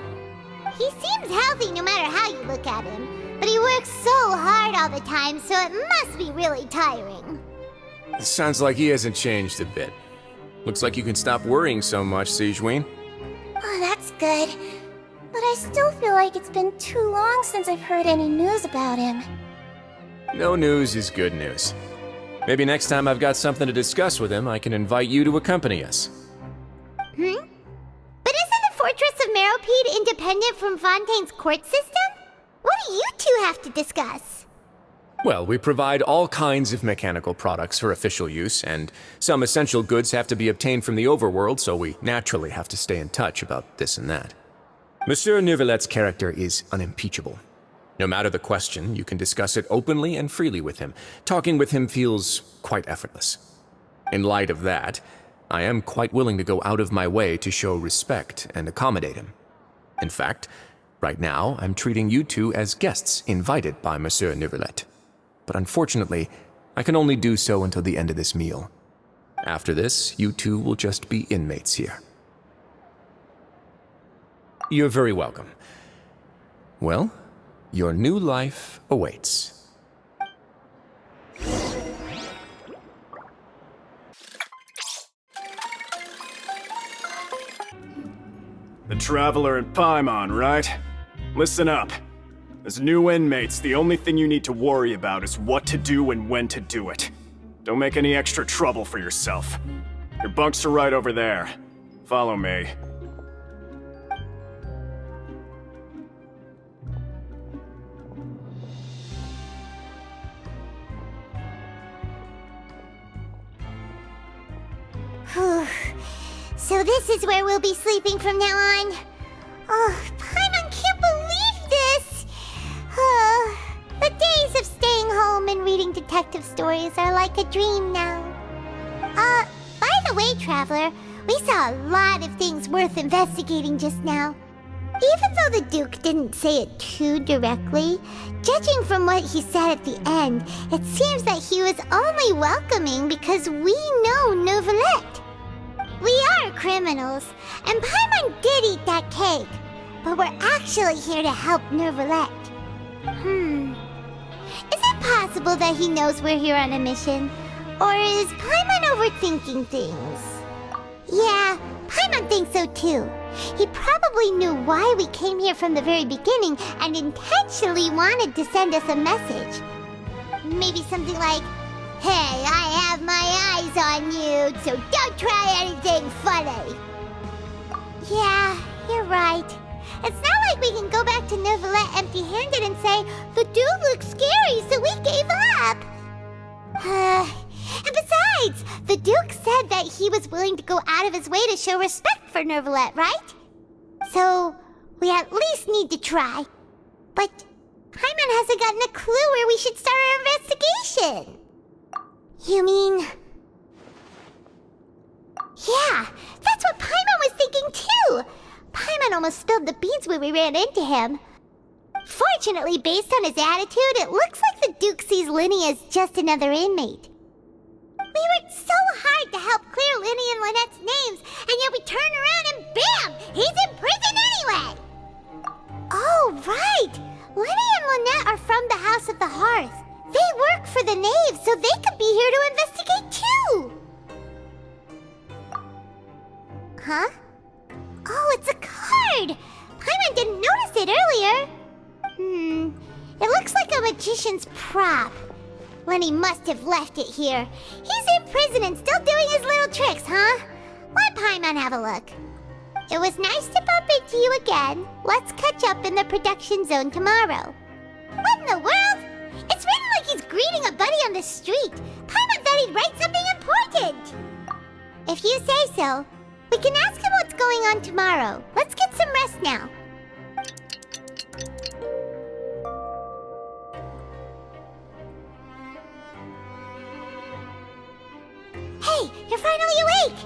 He seems healthy no matter how you look at him, but he works so hard all the time, so it must be really tiring. Sounds like he hasn't changed a bit. Looks like you can stop worrying so much, Sigewinne. Oh, that's good. But I still feel like it's been too long since I've heard any news about him. No news is good news. Maybe next time I've got something to discuss with him, I can invite you to accompany us. But isn't the Fortress of Meropide independent from Fontaine's court system? What do you two have to discuss? Well, we provide all kinds of mechanical products for official use, and some essential goods have to be obtained from the overworld, so we naturally have to stay in touch about this and that. Monsieur Nervulette's character is unimpeachable. No matter the question, you can discuss it openly and freely with him. Talking with him feels quite effortless. In light of that, I am quite willing to go out of my way to show respect and accommodate him. In fact, right now, I'm treating you two as guests invited by Monsieur Nervulette. But unfortunately, I can only do so until the end of this meal. After this, you two will just be inmates here. You're very welcome. Well, your new life awaits. The Traveler and Paimon, right? Listen up. As new inmates, the only thing you need to worry about is what to do and when to do it. Don't make any extra trouble for yourself. Your bunks are right over there. Follow me. So this is where we'll be sleeping from now on. Oh, Paimon can't believe this! The days of staying home and reading detective stories are like a dream now. By the way, Traveler, we saw a lot of things worth investigating just now. Even though the Duke didn't say it too directly, judging from what he said at the end, it seems that he was only welcoming because we know Nervulette. We are criminals, and Paimon did eat that cake, but we're actually here to help Nervulette. Is it possible that he knows we're here on a mission? Or is Paimon overthinking things? Yeah, Paimon thinks so too. He probably knew why we came here from the very beginning and intentionally wanted to send us a message. Maybe something like, "Hey, I have my eyes on you, so don't try anything funny." Yeah, you're right. It's not like we can go back to Neuvillette empty-handed and say, the dude looks scary, so we gave up. And besides, the Duke said that he was willing to go out of his way to show respect for Neuvillette, right? So, we at least need to try. But Paimon hasn't gotten a clue where we should start our investigation. You mean... Yeah, that's what Paimon was thinking too! Paimon almost spilled the beans when we ran into him. Fortunately, based on his attitude, it looks like the Duke sees Linny as just another inmate. We worked so hard to help clear Linny and Lynette's names, and yet we turn around and bam! He's in prison anyway! Oh, right! Linny and Lynette are from the House of the Hearth. They work for the Knave, so they could be here to investigate too! Huh? Oh, it's a card! Paimon didn't notice it earlier. It looks like a magician's prop. Lenny must have left it here. He's in prison and still doing his little tricks, huh? Let Paimon have a look. It was nice to bump into you again. Let's catch up in the production zone tomorrow. What in the world? It's written like he's greeting a buddy on the street. Paimon thought he'd write something important. If you say so. We can ask him what's going on tomorrow. Let's get some rest now. Hey, you're finally awake!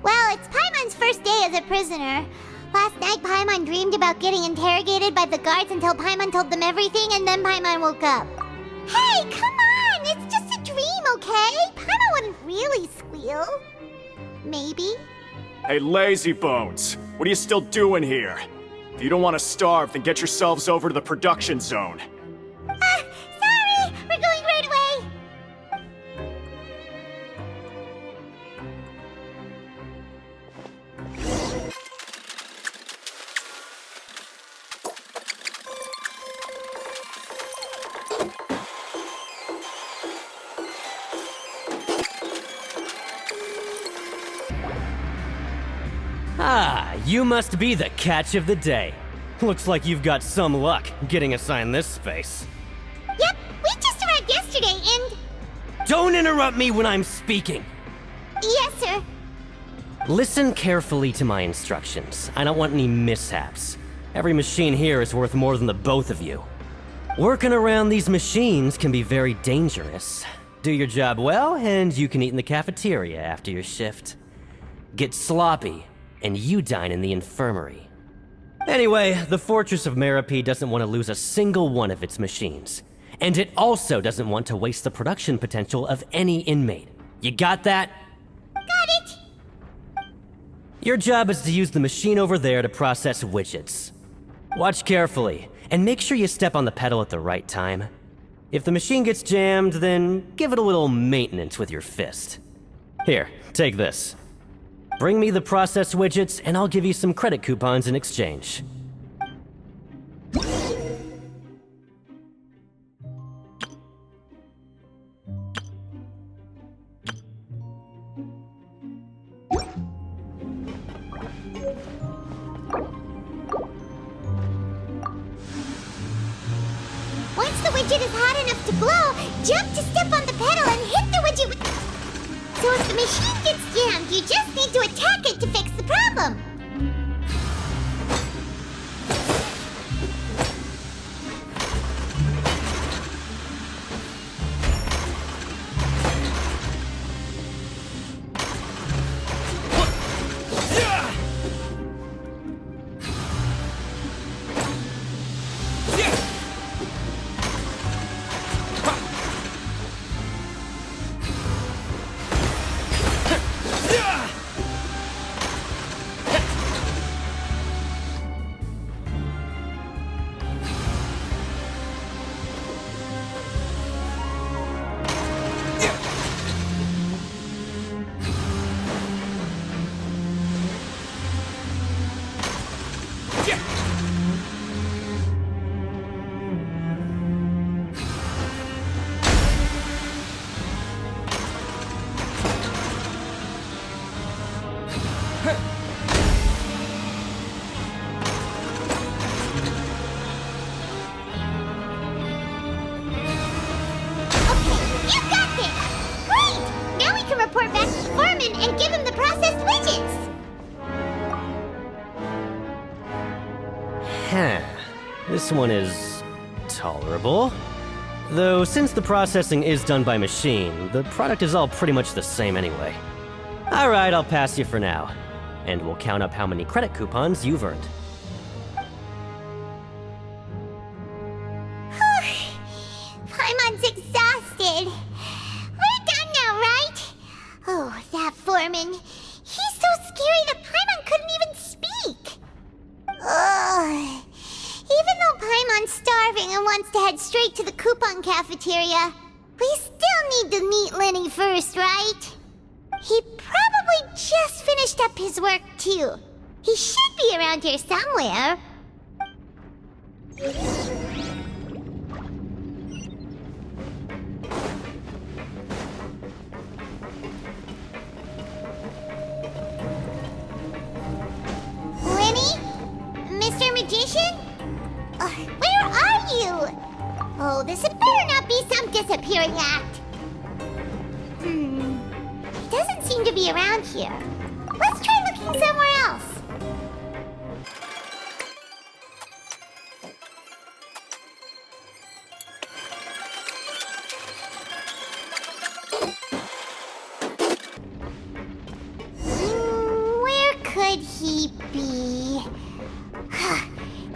Well, it's Paimon's first day as a prisoner. Last night, Paimon dreamed about getting interrogated by the guards until Paimon told them everything, and then Paimon woke up. Hey, come on! It's just a dream, okay? Paimon wouldn't really squeal. Maybe. Hey, lazy bones! What are you still doing here? If you don't want to starve, then get yourselves over to the production zone. Sorry! We're going right away! Ah, you must be the catch of the day. Looks like you've got some luck getting assigned this space. Yep, we just arrived yesterday and... Don't interrupt me when I'm speaking! Yes, sir. Listen carefully to my instructions. I don't want any mishaps. Every machine here is worth more than the both of you. Working around these machines can be very dangerous. Do your job well, and you can eat in the cafeteria after your shift. Get sloppy, and you dine in the infirmary. Anyway, the Fortress of Meropide doesn't want to lose a single one of its machines. And it also doesn't want to waste the production potential of any inmate. You got that? Got it! Your job is to use the machine over there to process widgets. Watch carefully, and make sure you step on the pedal at the right time. If the machine gets jammed, then give it a little maintenance with your fist. Here, take this. Bring me the processed widgets, and I'll give you some credit coupons in exchange. Once the widget is hot enough to blow, jump to step on the pedal and hit the widget with... So if the machine gets jammed, you just need to attack it to fix the problem. report back to the foreman and give him the processed widgets. Huh. This one is tolerable. Though, since the processing is done by machine, the product is all pretty much the same anyway. Alright, I'll pass you for now. And we'll count up how many credit coupons you've earned. Paimon's exhausted. We're done now, right? Oh, that foreman. He's so scary that Paimon couldn't even speak. Ugh. Even though Paimon's starving and wants to head straight to the coupon cafeteria, we still need to meet Lenny first, right? He probably just finished up his work, too. He should be around here somewhere. Lenny? Mr. Magician? Where are you? Oh, this had better not be some disappearing act. He doesn't seem to be around here. Let's try looking somewhere else. Where could he be?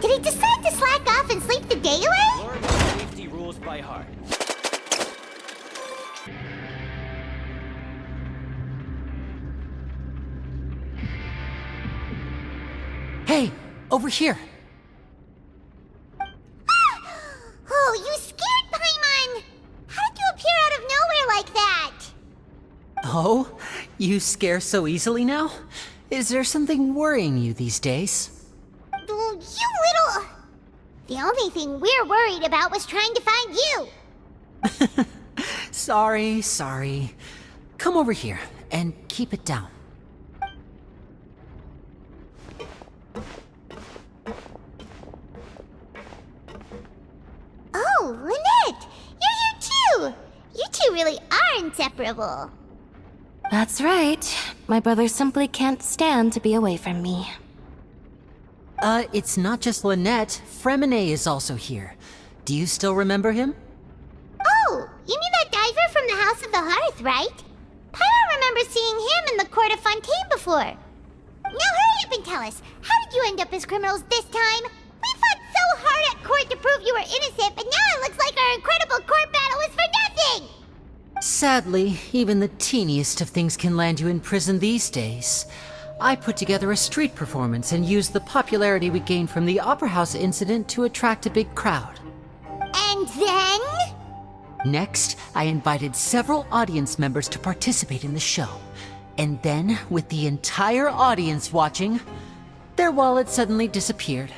Did he decide to slack off and sleep the day away? Learn the safety rules by heart. Hey, over here. Oh, you scared Paimon! How did you appear out of nowhere like that? Oh, you scare so easily now? Is there something worrying you these days? You little... The only thing we're worried about was trying to find you. Sorry. Come over here and keep it down. Oh, Lynette! You're here too! You two really are inseparable. That's right. My brother simply can't stand to be away from me. It's not just Lynette. Fremine is also here. Do you still remember him? Oh, you mean that diver from the House of the Hearth, right? Pyro remembers seeing him in the Court of Fontaine before. Now hurry up and tell us, how did you end up as criminals this time? We fought so hard at court to prove you were innocent, but now it looks like our incredible court battle was for nothing! Sadly, even the teeniest of things can land you in prison these days. I put together a street performance and used the popularity we gained from the Opera House incident to attract a big crowd. And then? Next, I invited several audience members to participate in the show. And then, with the entire audience watching, their wallet suddenly disappeared.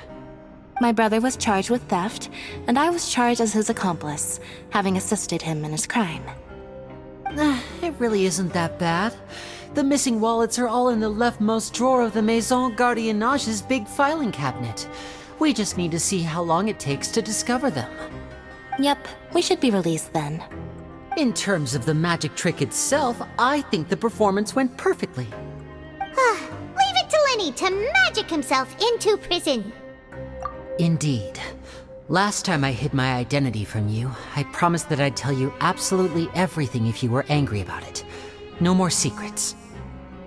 My brother was charged with theft, and I was charged as his accomplice, having assisted him in his crime. It really isn't that bad. The missing wallets are all in the leftmost drawer of the Maison Gardiennage's big filing cabinet. We just need to see how long it takes to discover them. Yep, we should be released then. In terms of the magic trick itself, I think the performance went perfectly. Leave it to Lenny to magic himself into prison. Indeed. Last time I hid my identity from you, I promised that I'd tell you absolutely everything if you were angry about it. No more secrets.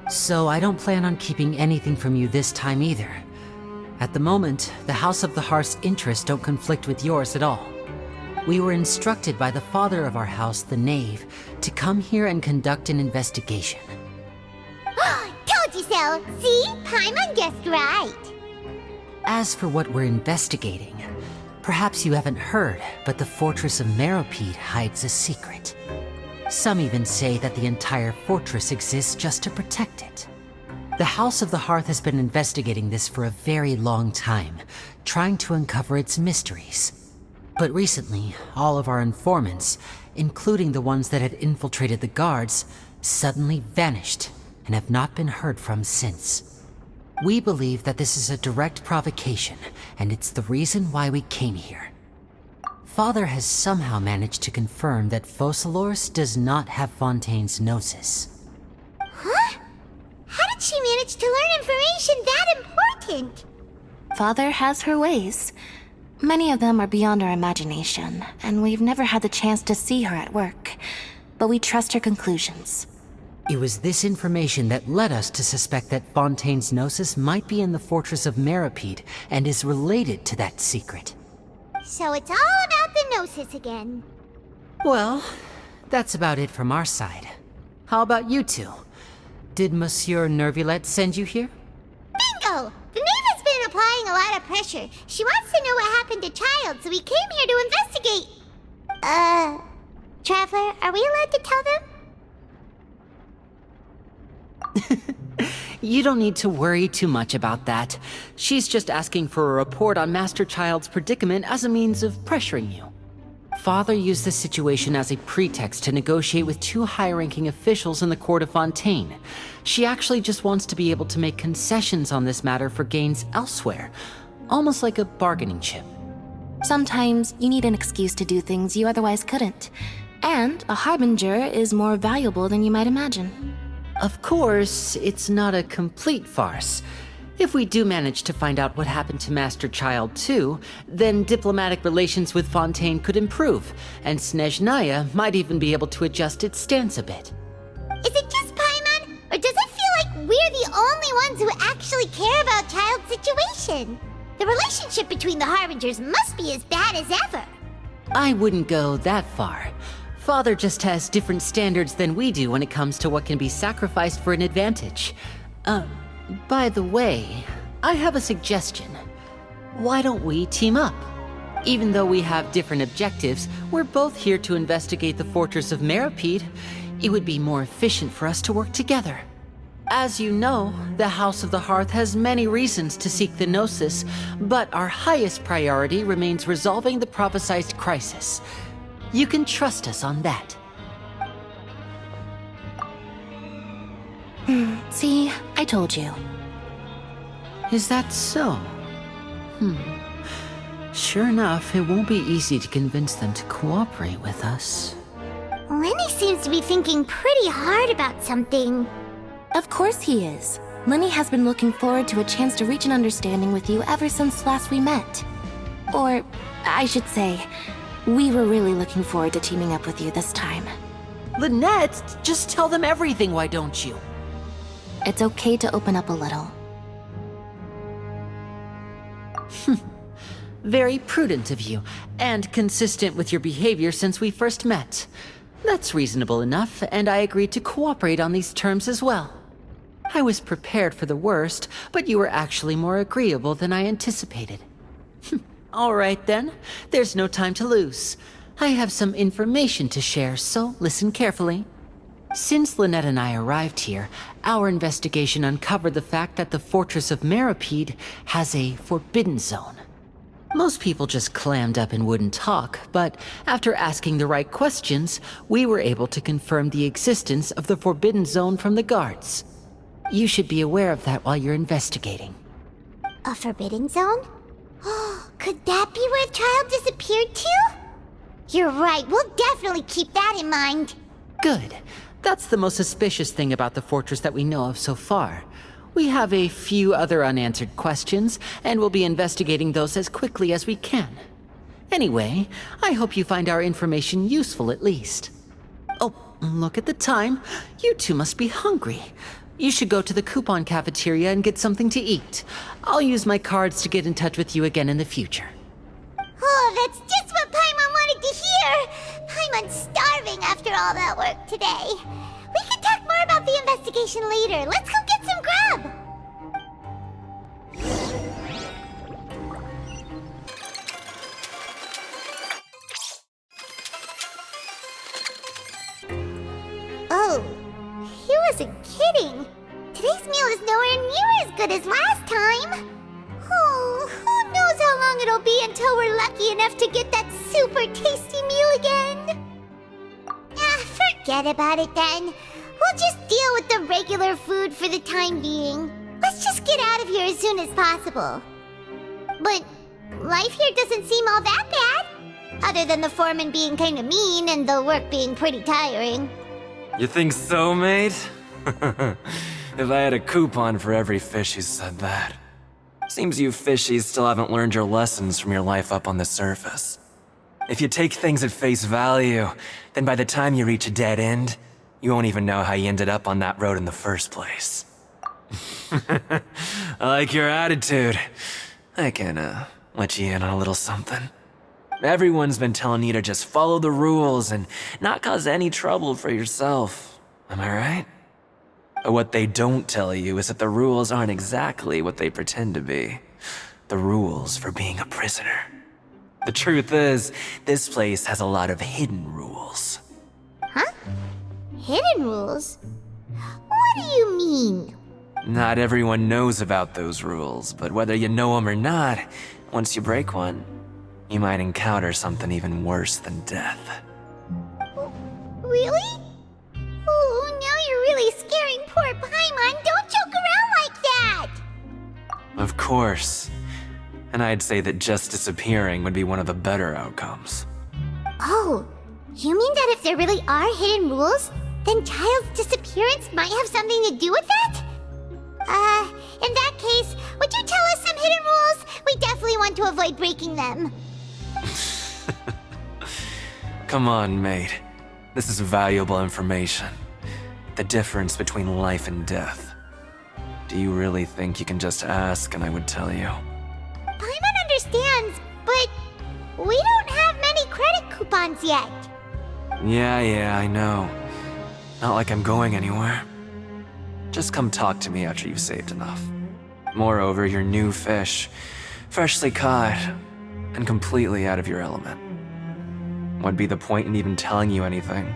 So I don't plan on keeping anything from you this time either. At the moment, the House of the Hearth's interests don't conflict with yours at all. We were instructed by the father of our house, the Knave, to come here and conduct an investigation. Told you so! See? Paimon guessed right. As for what we're investigating, perhaps you haven't heard, but the fortress of Meropide hides a secret. Some even say that the entire fortress exists just to protect it. The House of the Hearth has been investigating this for a very long time, trying to uncover its mysteries. But recently, all of our informants, including the ones that had infiltrated the guards, suddenly vanished and have not been heard from since. We believe that this is a direct provocation, and it's the reason why we came here. Father has somehow managed to confirm that Focalors does not have Fontaine's gnosis. manage to learn information that important? Father has her ways. Many of them are beyond our imagination, and we've never had the chance to see her at work. But we trust her conclusions. It was this information that led us to suspect that Fontaine's Gnosis might be in the fortress of Meropide and is related to that secret. So it's all about the Gnosis again. Well, that's about it from our side. How about you two? Did Monsieur Nervulette send you here? Bingo! The maid has been applying a lot of pressure. She wants to know what happened to Child, so we came here to investigate. Traveler, are we allowed to tell them? You don't need to worry too much about that. She's just asking for a report on Master Child's predicament as a means of pressuring you. Father used the situation as a pretext to negotiate with two high-ranking officials in the court of Fontaine. She actually just wants to be able to make concessions on this matter for gains elsewhere, almost like a bargaining chip. Sometimes you need an excuse to do things you otherwise couldn't. And a harbinger is more valuable than you might imagine. Of course, it's not a complete farce. If we do manage to find out what happened to Master Child too, then diplomatic relations with Fontaine could improve, and Snezhnaya might even be able to adjust its stance a bit. Is it just Paimon, or does it feel like we're the only ones who actually care about Child's situation? The relationship between the Harbingers must be as bad as ever. I wouldn't go that far. Father just has different standards than we do when it comes to what can be sacrificed for an advantage. By the way, I have a suggestion. Why don't we team up? Even though we have different objectives, we're both here to investigate the fortress of Meropide. It would be more efficient for us to work together. As you know, the House of the Hearth has many reasons to seek the Gnosis, but our highest priority remains resolving the prophesized crisis. You can trust us on that. See, I told you. Is that so? Sure enough, it won't be easy to convince them to cooperate with us. Lenny seems to be thinking pretty hard about something. Of course he is. Lenny has been looking forward to a chance to reach an understanding with you ever since last we met. Or, I should say, we were really looking forward to teaming up with you this time. Lynette, just tell them everything, why don't you? It's okay to open up a little. Very prudent of you, and consistent with your behavior since we first met. That's reasonable enough, and I agreed to cooperate on these terms as well. I was prepared for the worst, but you were actually more agreeable than I anticipated. All right then, there's no time to lose. I have some information to share, so listen carefully. Since Lynette and I arrived here, our investigation uncovered the fact that the Fortress of Meropide has a forbidden zone. Most people just clammed up and wouldn't talk, but after asking the right questions, we were able to confirm the existence of the forbidden zone from the guards. You should be aware of that while you're investigating. A forbidden zone? Could that be where Child disappeared to? You're right, we'll definitely keep that in mind. Good. That's the most suspicious thing about the fortress that we know of so far. We have a few other unanswered questions, and we'll be investigating those as quickly as we can. Anyway, I hope you find our information useful at least. Oh, look at the time. You two must be hungry. You should go to the coupon cafeteria and get something to eat. I'll use my cards to get in touch with you again in the future. Oh, that's just what Paimon wanted to hear! Paimon's starving after all that work today. We can talk more about the investigation later. Let's go get some grub! Oh, he wasn't kidding. Today's meal is nowhere near as good as last time. Oh, who knows how long it'll be until we're lucky enough to get that super tasty meal again? Forget about it then. We'll just deal with the regular food for the time being. Let's just get out of here as soon as possible. But life here doesn't seem all that bad. Other than the foreman being kinda mean and the work being pretty tiring. You think so, mate? If I had a coupon for every fish who said that. Seems you fishies still haven't learned your lessons from your life up on the surface. If you take things at face value, then by the time you reach a dead end, you won't even know how you ended up on that road in the first place. I like your attitude. I can, let you in on a little something. Everyone's been telling you to just follow the rules and not cause any trouble for yourself. Am I right? But what they don't tell you is that the rules aren't exactly what they pretend to be. The rules for being a prisoner. The truth is, this place has a lot of hidden rules. Huh? Hidden rules? What do you mean? Not everyone knows about those rules, but whether you know them or not, once you break one, you might encounter something even worse than death. Really? Oh, now you're really scaring poor Paimon. Don't joke around like that! Of course. And I'd say that just disappearing would be one of the better outcomes. Oh, you mean that if there really are hidden rules, then Child's disappearance might have something to do with that? In that case, would you tell us some hidden rules? We definitely want to avoid breaking them. Come on, mate. This is valuable information. The difference between life and death. Do you really think you can just ask and I would tell you? Paimon understands, but we don't have many credit coupons yet. Yeah, I know. Not like I'm going anywhere. Just come talk to me after you've saved enough. Moreover, you're new fish, freshly caught, and completely out of your element. What'd be the point in even telling you anything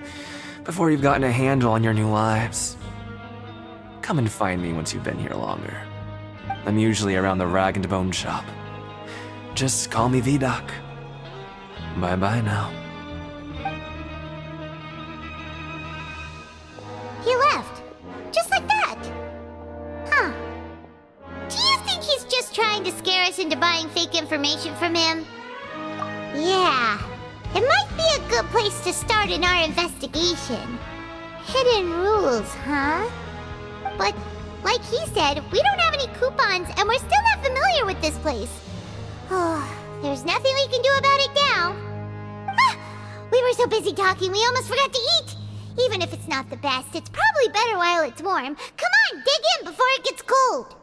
before you've gotten a handle on your new lives? Come and find me once you've been here longer. I'm usually around the Rag and Bone shop. Just call me V-Doc. Bye-bye now. He left. Just like that. Huh. Do you think he's just trying to scare us into buying fake information from him? Yeah. It might be a good place to start in our investigation. Hidden rules, huh? But, like he said, we don't have any coupons and we're still not familiar with this place. Oh, there's nothing we can do about it now. Ah, we were so busy talking we almost forgot to eat. Even if it's not the best, it's probably better while it's warm. Come on, dig in before it gets cold.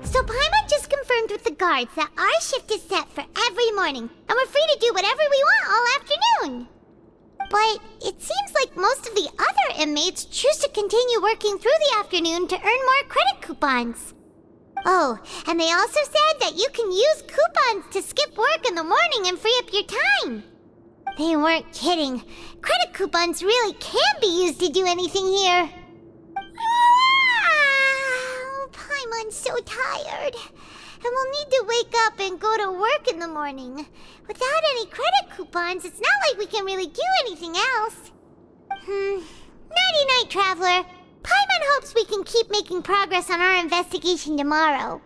So Paimon just confirmed with the guards that our shift is set for every morning, and we're free to do whatever we want all afternoon. But it seems like most of the other inmates choose to continue working through the afternoon to earn more credit coupons. Oh, and they also said that you can use coupons to skip work in the morning and free up your time. They weren't kidding. Credit coupons really can be used to do anything here. Paimon's so tired. And we'll need to wake up and go to work in the morning. Without any credit coupons, it's not like we can really do anything else. Nighty-night, Traveler. Paimon hopes we can keep making progress on our investigation tomorrow.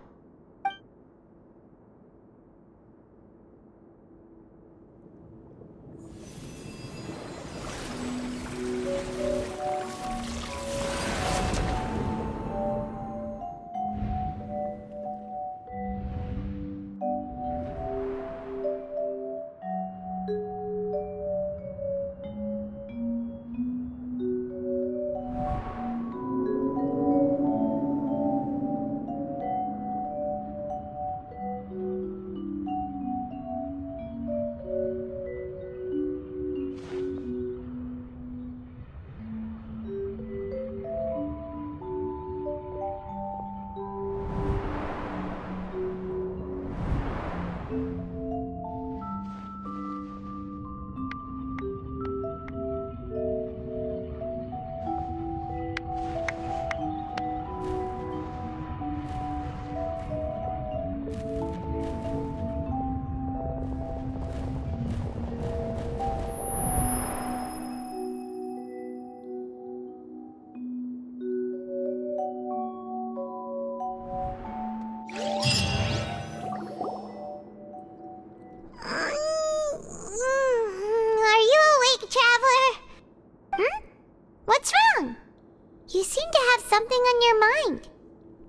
You seem to have something on your mind.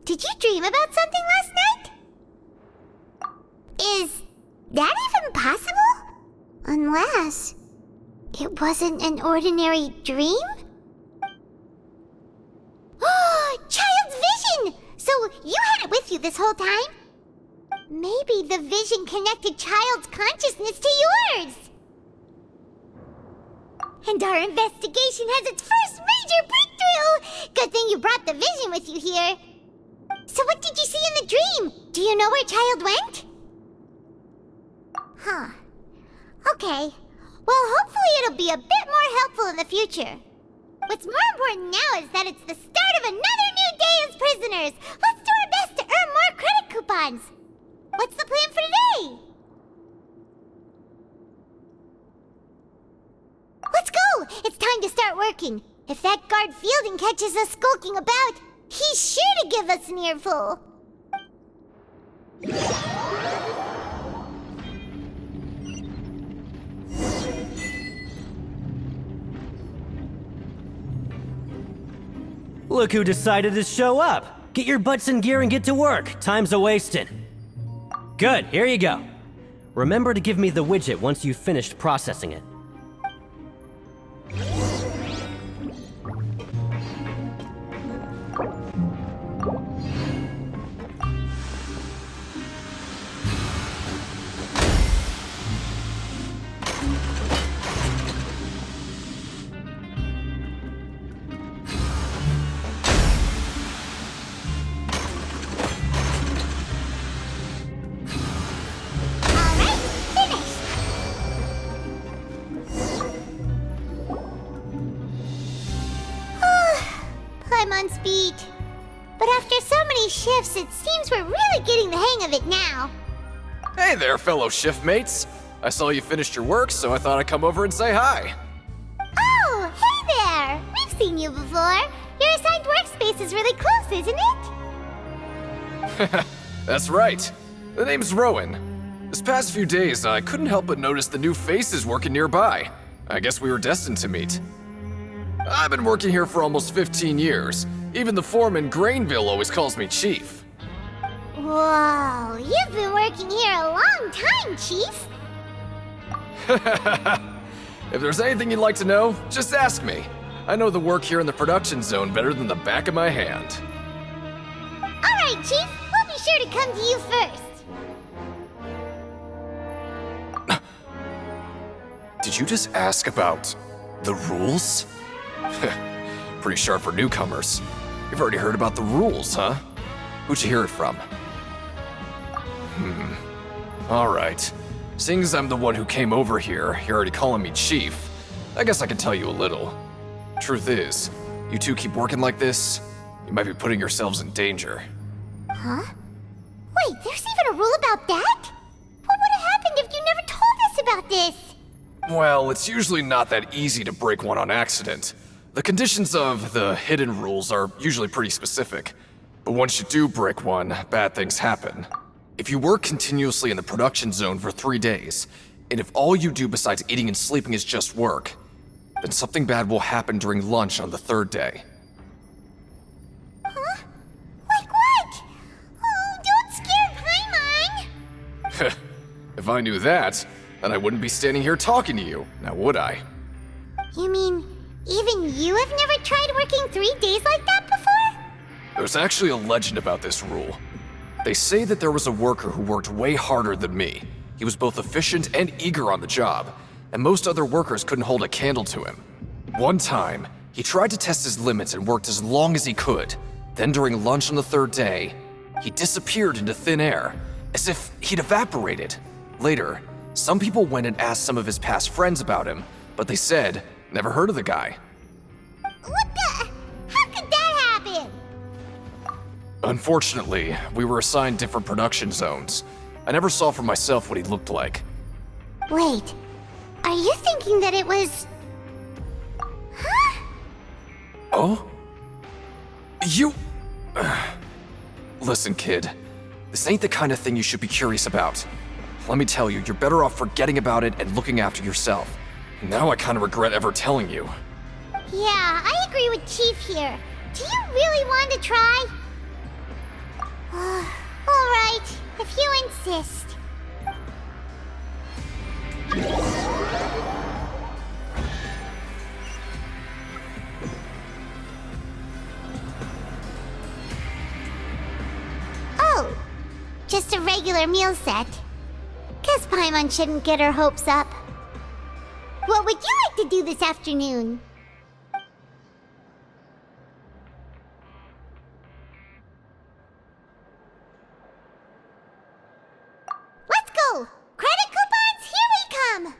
Did you dream about something last night? Is that even possible? Unless it wasn't an ordinary dream? Oh, Child's vision! So you had it with you this whole time? Maybe the vision connected Child's consciousness to yours. And our investigation has its first major breakthrough! Good thing you brought the vision with you here. So what did you see in the dream? Do you know where Child went? Huh. Okay. Well, hopefully it'll be a bit more helpful in the future. What's more important now is that it's the start of another new day as prisoners. Let's do our best to earn more credit coupons. What's the plan for today? Let's go! It's time to start working. If that guard Fielding catches us skulking about, he's sure to give us an earful. Look who decided to show up! Get your butts in gear and get to work. Time's a-wasting. Good, here you go. Remember to give me the widget once you've finished processing it. I'm on speed. But after so many shifts, it seems we're really getting the hang of it now. Hey there, fellow shift mates. I saw you finished your work, so I thought I'd come over and say hi. Oh, hey there! We've seen you before. Your assigned workspace is really close, isn't it? That's right. The name's Rowan. This past few days, I couldn't help but notice the new faces working nearby. I guess we were destined to meet. I've been working here for almost 15 years. Even the foreman, Grainville, always calls me Chief. Whoa, you've been working here a long time, Chief. If there's anything you'd like to know, just ask me. I know the work here in the production zone better than the back of my hand. All right, Chief. We'll be sure to come to you first. Did you just ask about the rules? Pretty sharp for newcomers. You've already heard about the rules, huh? Who'd you hear it from? Alright. Seeing as I'm the one who came over here, you're already calling me Chief. I guess I can tell you a little. Truth is, you two keep working like this, you might be putting yourselves in danger. Huh? Wait, there's even a rule about that? What would have happened if you never told us about this? Well, it's usually not that easy to break one on accident. The conditions of the hidden rules are usually pretty specific. But once you do break one, bad things happen. If you work continuously in the production zone for 3 days, and if all you do besides eating and sleeping is just work, then something bad will happen during lunch on the 3rd day. Huh? Like what? Oh, don't scare Paimon! If I knew that, then I wouldn't be standing here talking to you, now would I? You mean, even you have never tried working 3 days like that before? There's actually a legend about this rule. They say that there was a worker who worked way harder than me. He was both efficient and eager on the job, and most other workers couldn't hold a candle to him. One time, he tried to test his limits and worked as long as he could. Then during lunch on the 3rd day, he disappeared into thin air, as if he'd evaporated. Later, some people went and asked some of his past friends about him, but they said, never heard of the guy. What the? How could that happen? Unfortunately, we were assigned different production zones. I never saw for myself what he looked like. Wait, are you thinking that it was... Huh? Oh? You... Listen, kid. This ain't the kind of thing you should be curious about. Let me tell you, you're better off forgetting about it and looking after yourself. Now I kinda regret ever telling you. Yeah, I agree with Chief here. Do you really want to try? Alright, if you insist. Oh, just a regular meal set. Guess Paimon shouldn't get her hopes up. What would you like to do this afternoon? Let's go! Credit coupons, here we come!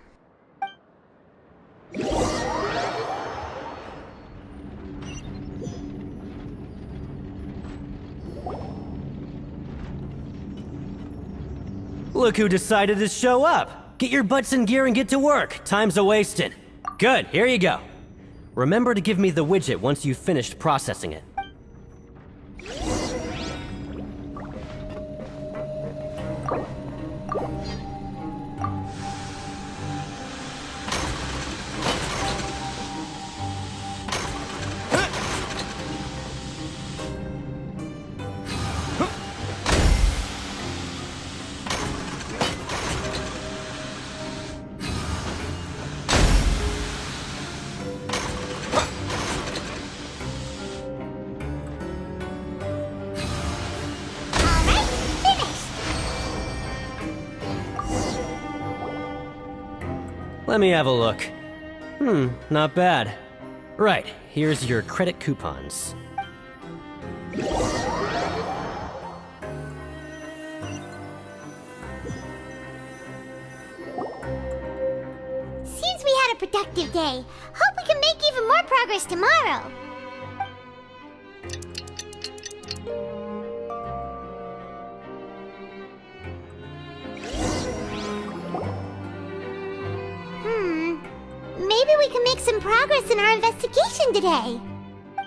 Look who decided to show up! Get your butts in gear and get to work. Time's a-wasting. Good, here you go. Remember to give me the widget once you've finished processing it. Let me have a look. Not bad. Right, here's your credit coupons. Seems we had a productive day. Hope we can make even more progress tomorrow. Maybe we can make some progress in our investigation today.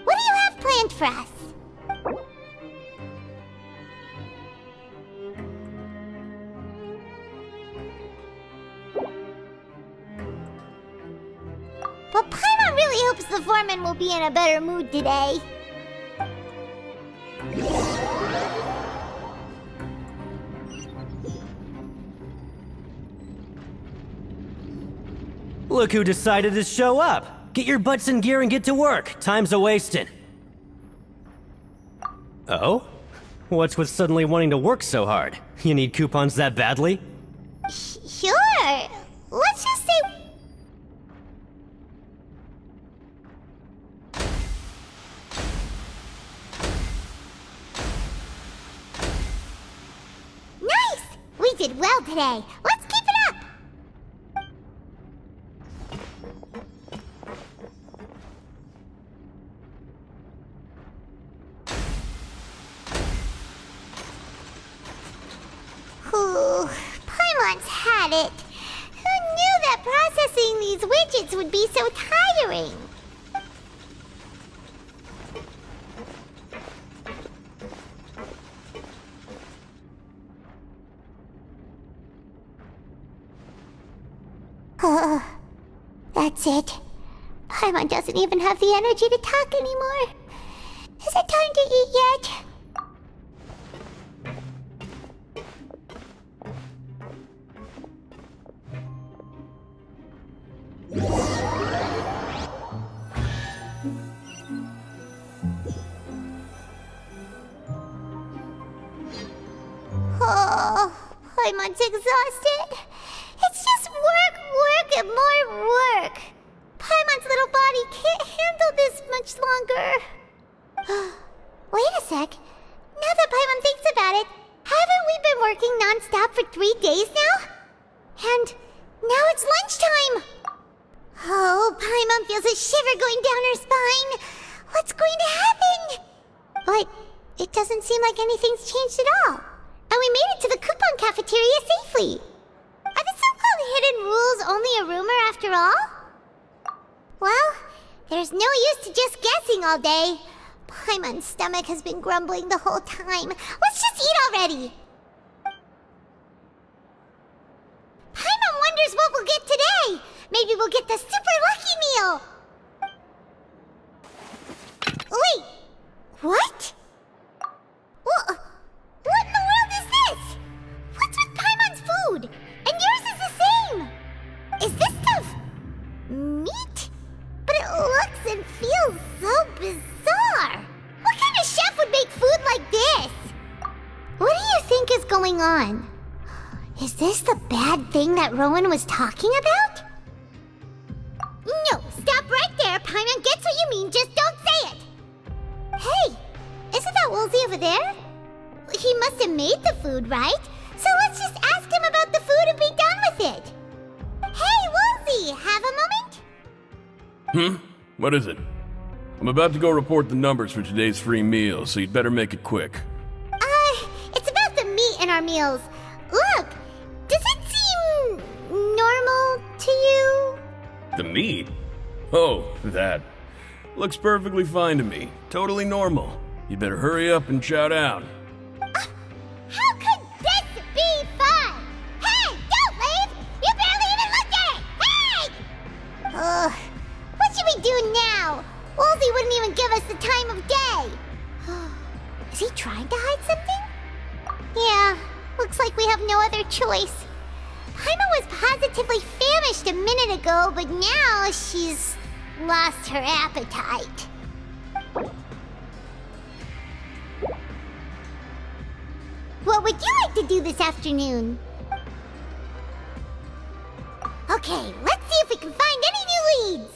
What do you have planned for us? Well, Paimon really hopes the foreman will be in a better mood today. Look who decided to show up! Get your butts in gear and get to work. Time's a-wasting. Oh? What's with suddenly wanting to work so hard? You need coupons that badly? Sure. Let's just say... Nice! We did well today. Let's keep it up! Ooh, Paimon's had it. Who knew that processing these widgets would be so tiring? That's it. Paimon doesn't even have the energy to talk anymore. Is it time to eat yet? Oh, Paimon's exhausted. It's just work, and more work. Paimon's little body can't handle this much longer. Wait a sec. Now that Paimon thinks about it, haven't we been working non-stop for 3 days now? And now it's lunchtime. Oh, Paimon feels a shiver going down her spine. What's going to happen? But it doesn't seem like anything's changed at all. And we made it to the coupon cafeteria safely. Are the so-called hidden rules only a rumor after all? Well, there's no use to just guessing all day. Paimon's stomach has been grumbling the whole time. Let's just eat already. Paimon wonders what we'll get today. Maybe we'll get the super lucky meal. Wait, going on? Is this the bad thing that Rowan was talking about? No, stop right there, Paimon gets what you mean, just don't say it! Hey, isn't that Woolsey over there? He must have made the food, right? So let's just ask him about the food and be done with it! Hey, Woolsey, have a moment? What is it? I'm about to go report the numbers for today's free meal, so you'd better make it quick. It's about the meat in our meals. Look, does it seem normal to you? The meat? Oh, that. Looks perfectly fine to me. Totally normal. You better hurry up and chow down. How could this be fun? Hey, don't leave! You barely even looked at it! Hey! Ugh, what should we do now? Woolsey wouldn't even give us the time of day. Is he trying to hide something? Yeah, looks like we have no other choice. Paimon was positively famished a minute ago, but now she's lost her appetite. What would you like to do this afternoon? Okay, let's see if we can find any new leads.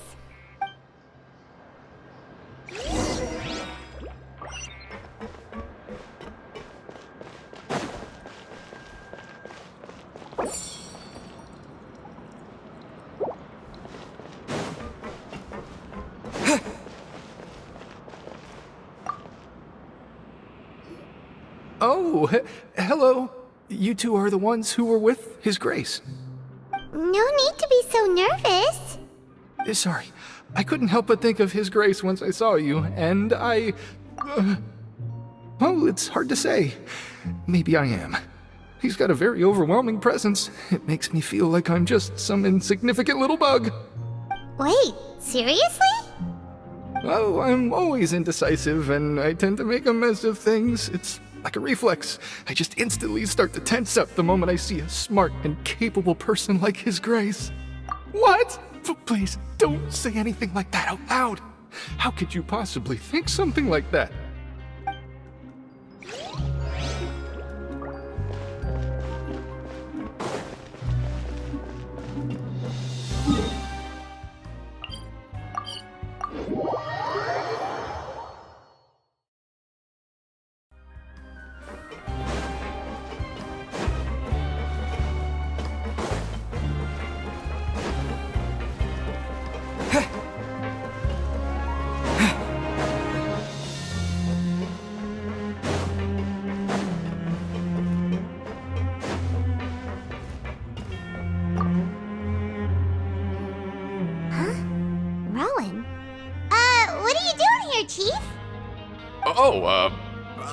Oh, hello. You two are the ones who were with His Grace. No need to be so nervous. Sorry, I couldn't help but think of His Grace once I saw you, and I... well, it's hard to say. Maybe I am. He's got a very overwhelming presence. It makes me feel like I'm just some insignificant little bug. Wait, seriously? Oh, I'm always indecisive, and I tend to make a mess of things. It's like a reflex. I just instantly start to tense up the moment I see a smart and capable person like His Grace. What? Please, don't say anything like that out loud. How could you possibly think something like that?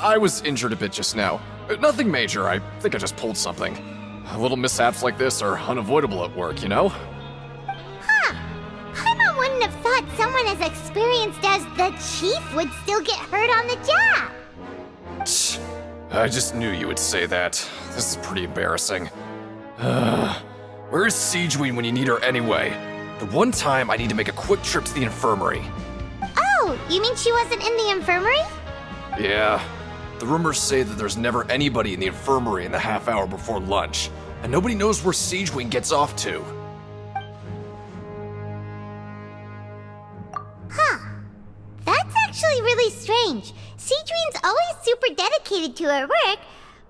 I was injured a bit just now. Nothing major, I think I just pulled something. Little mishaps like this are unavoidable at work, you know? Huh. Paimon wouldn't have thought someone as experienced as the Chief would still get hurt on the job. I just knew you would say that. This is pretty embarrassing. Where's Siegeween when you need her anyway? The one time I need to make a quick trip to the infirmary. Oh, you mean she wasn't in the infirmary? Yeah. The rumors say that there's never anybody in the infirmary in the half hour before lunch, and nobody knows where Siegeween gets off to. Huh. That's actually really strange. Siegeween's always super dedicated to her work.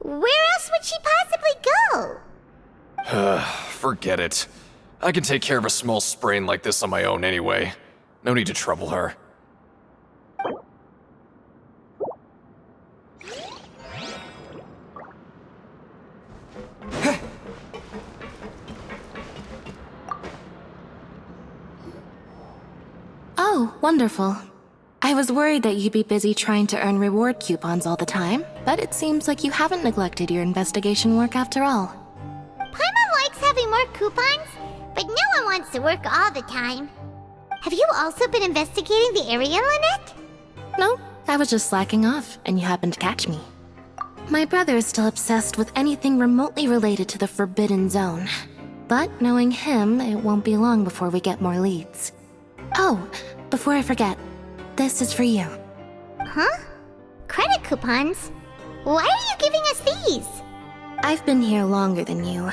Where else would she possibly go? Forget it. I can take care of a small sprain like this on my own anyway. No need to trouble her. Oh, wonderful. I was worried that you'd be busy trying to earn reward coupons all the time, but it seems like you haven't neglected your investigation work after all. Paimon likes having more coupons, but no one wants to work all the time. Have you also been investigating the area, Lynette? No, I was just slacking off, and you happened to catch me. My brother is still obsessed with anything remotely related to the Forbidden Zone. But knowing him, it won't be long before we get more leads. Oh, before I forget, this is for you. Huh? Credit coupons? Why are you giving us these? I've been here longer than you.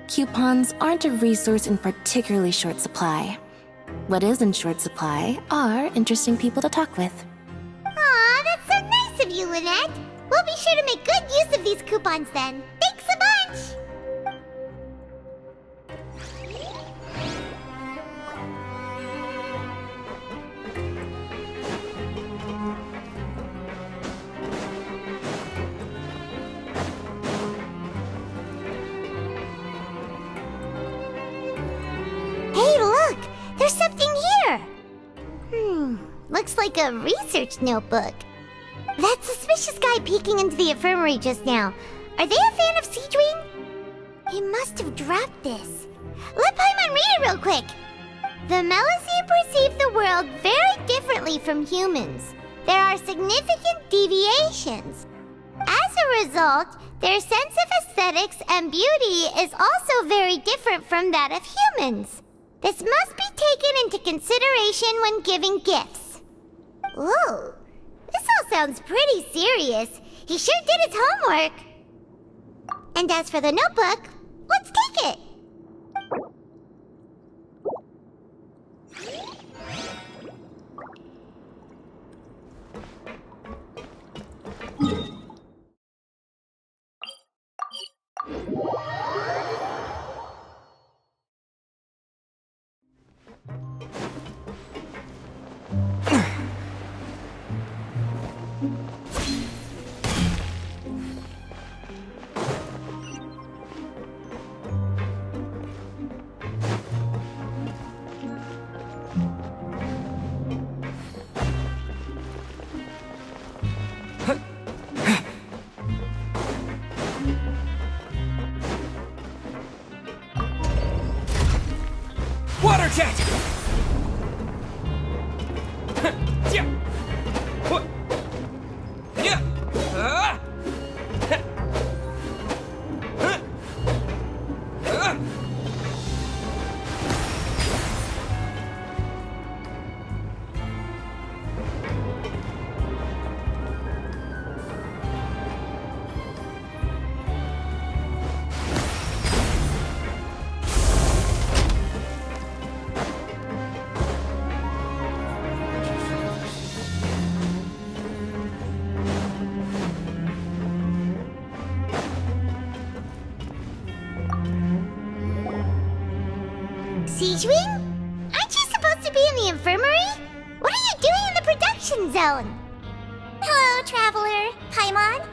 Coupons aren't a resource in particularly short supply. What is in short supply are interesting people to talk with. Aw, that's so nice of you, Lynette. We'll be sure to make good use of these coupons then. Thanks a bunch! Hey, look! There's something here! Looks like a research notebook. That suspicious guy peeking into the infirmary just now. Are they a fan of Siegewing? He must have dropped this. Let Paimon read it real quick! The Melusine perceive the world very differently from humans. There are significant deviations. As a result, their sense of aesthetics and beauty is also very different from that of humans. This must be taken into consideration when giving gifts. Ooh, this all sounds pretty serious. He sure did his homework. And as for the notebook, let's take it. Water jet! Siegewing? Aren't you supposed to be in the infirmary? What are you doing in the production zone? Hello, Traveler. Paimon.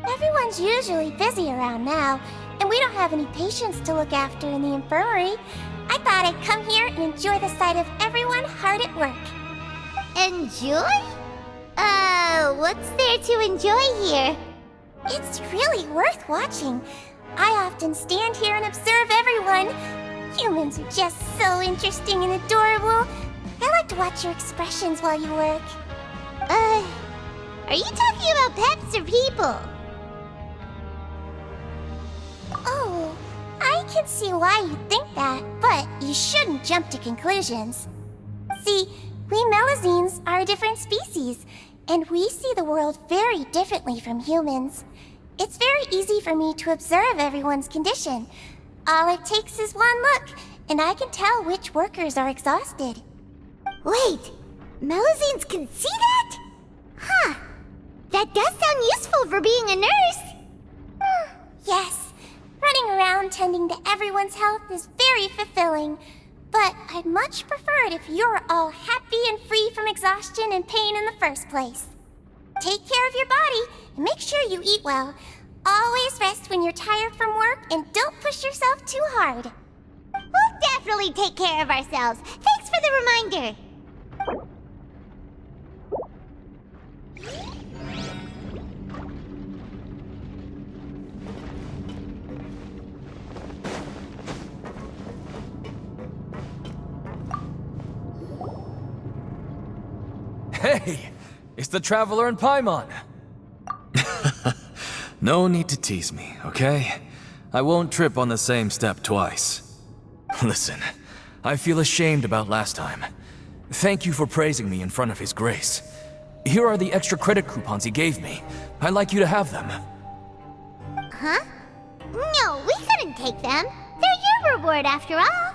Everyone's usually busy around now, and we don't have any patients to look after in the infirmary. I thought I'd come here and enjoy the sight of everyone hard at work. Enjoy? What's there to enjoy here? It's really worth watching. I often stand here and observe everyone. Humans are just so interesting and adorable. I like to watch your expressions while you work. Are you talking about pets or people? Oh, I can see why you think that, but you shouldn't jump to conclusions. See, we Melusines are a different species, and we see the world very differently from humans. It's very easy for me to observe everyone's condition. All it takes is one look, and I can tell which workers are exhausted. Wait, Melusines can see that? Huh. That does sound useful for being a nurse. Yes, running around tending to everyone's health is very fulfilling. But I'd much prefer it if you're all happy and free from exhaustion and pain in the first place. Take care of your body and make sure you eat well. Always rest when you're tired from work and don't push yourself too hard. We'll definitely take care of ourselves. Thanks for the reminder. Hey! It's the Traveler and Paimon! No need to tease me, okay? I won't trip on the same step twice. Listen, I feel ashamed about last time. Thank you for praising me in front of His Grace. Here are the extra credit coupons he gave me. I'd like you to have them. Huh? No, we couldn't take them. They're your reward after all.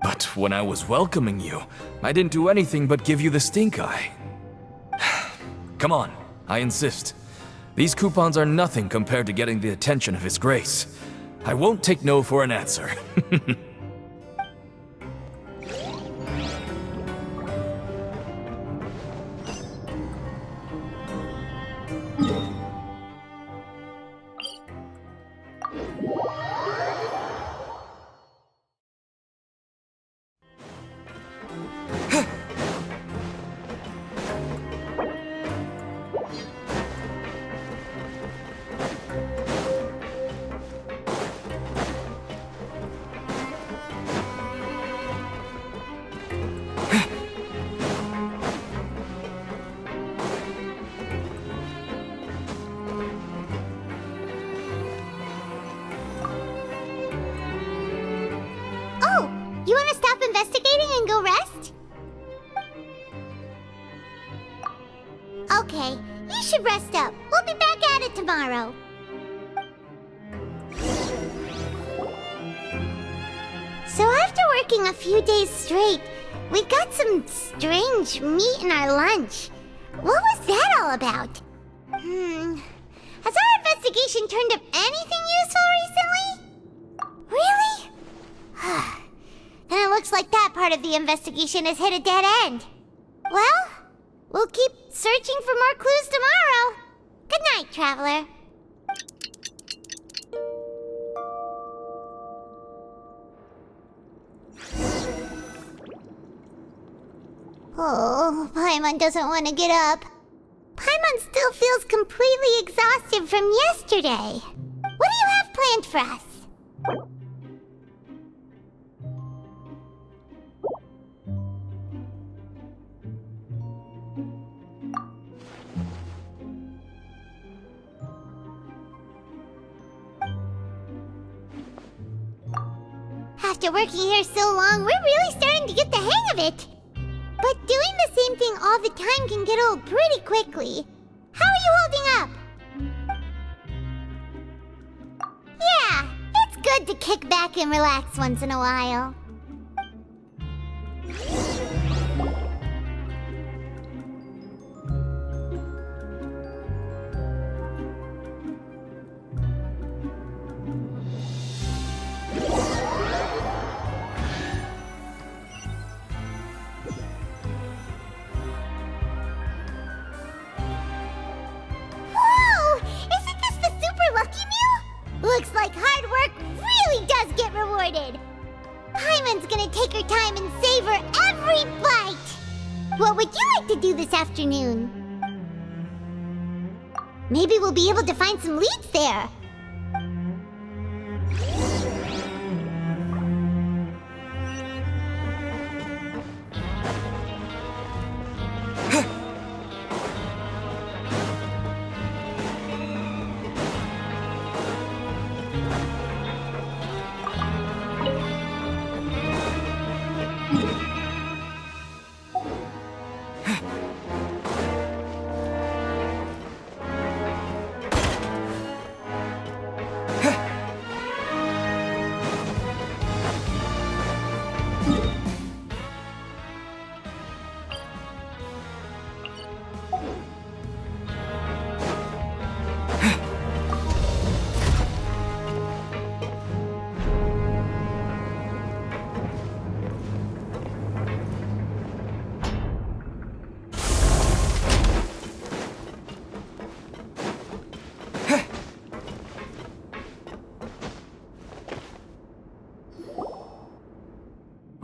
But when I was welcoming you, I didn't do anything but give you the stink eye. Come on, I insist. These coupons are nothing compared to getting the attention of His Grace. I won't take no for an answer. Oh, you want to stop investigating and go rest? Okay, you should rest up. We'll be back at it tomorrow. So after working a few days straight, we got some strange meat in our lunch. What was that all about? Has our investigation turned up anything useful recently? Really? Then it looks like that part of the investigation has hit a dead end. Well, we'll keep searching for more clues tomorrow. Good night, Traveler. Oh, Paimon doesn't want to get up. Paimon still feels completely exhausted from yesterday. What do you have planned for us? After working here so long, we're really starting to get the hang of it. But doing the same thing all the time can get old pretty quickly. How are you holding up? Yeah, it's good to kick back and relax once in a while. Looks like hard work really does get rewarded. Paimon's gonna take her time and savor every bite. What would you like to do this afternoon? Maybe we'll be able to find some leads there.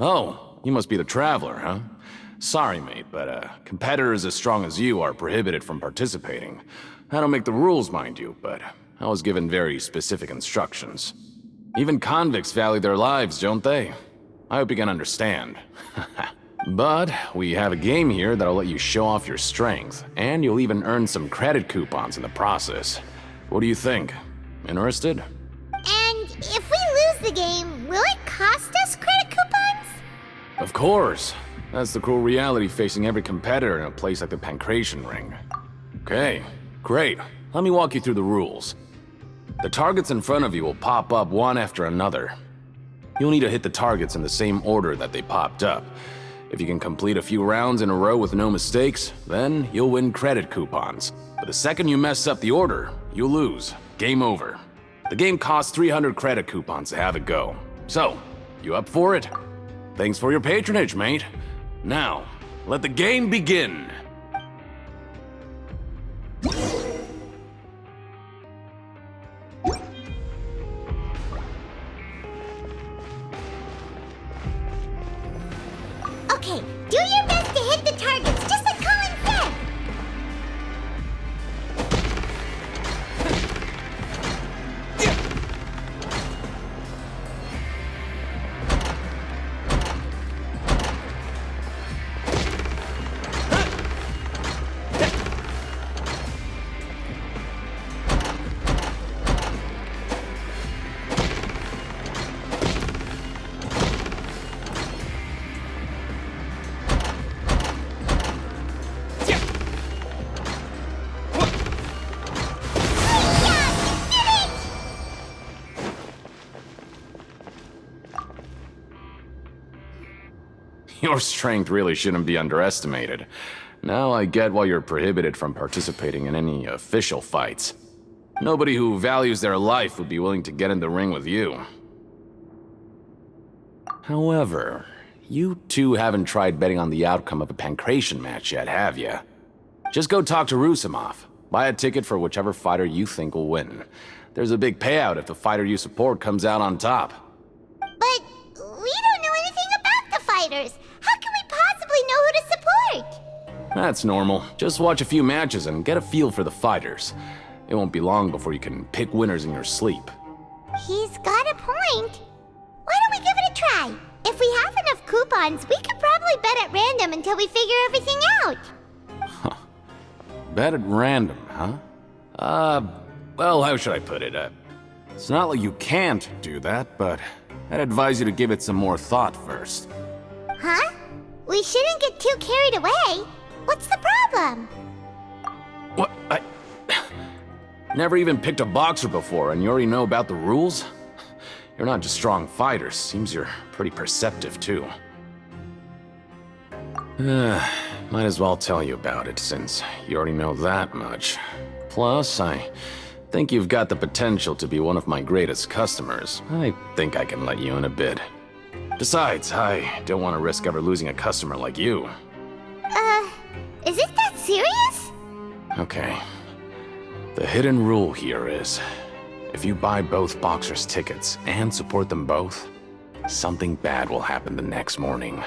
Oh, you must be the Traveler, huh? Sorry, mate, but competitors as strong as you are prohibited from participating. I don't make the rules, mind you, but I was given very specific instructions. Even convicts value their lives, don't they? I hope you can understand. But we have a game here that'll let you show off your strength, and you'll even earn some credit coupons in the process. What do you think? Interested? And if we lose the game, will it cost us credit coupons? Of course. That's the cruel reality facing every competitor in a place like the Pancration Ring. Okay, great. Let me walk you through the rules. The targets in front of you will pop up one after another. You'll need to hit the targets in the same order that they popped up. If you can complete a few rounds in a row with no mistakes, then you'll win credit coupons. But the second you mess up the order, you'll lose. Game over. The game costs 300 credit coupons to have it go. So, you up for it? Thanks for your patronage, mate. Now, let the game begin. Okay, do your best to hit the targets, just like Colin said! Your strength really shouldn't be underestimated. Now I get why you're prohibited from participating in any official fights. Nobody who values their life would be willing to get in the ring with you. However, you two haven't tried betting on the outcome of a Pancration match yet, have you? Just go talk to Rusimov. Buy a ticket for whichever fighter you think will win. There's a big payout if the fighter you support comes out on top. But we don't know anything about the fighters. How can we possibly know who to support? That's normal. Just watch a few matches and get a feel for the fighters. It won't be long before you can pick winners in your sleep. He's got a point. Why don't we give it a try? If we have enough coupons, we could probably bet at random until we figure everything out. Bet at random, huh? Well, how should I put it? It's not like you can't do that, but I'd advise you to give it some more thought first. Huh? We shouldn't get too carried away. What's the problem? What? I never even picked a boxer before, and you already know about the rules? You're not just strong fighters. Seems you're pretty perceptive, too. Might as well tell you about it, since you already know that much. Plus, I think you've got the potential to be one of my greatest customers. I think I can let you in a bit. Besides, I don't want to risk ever losing a customer like you. Is it that serious? Okay. The hidden rule here is, if you buy both boxers' tickets and support them both, something bad will happen the next morning.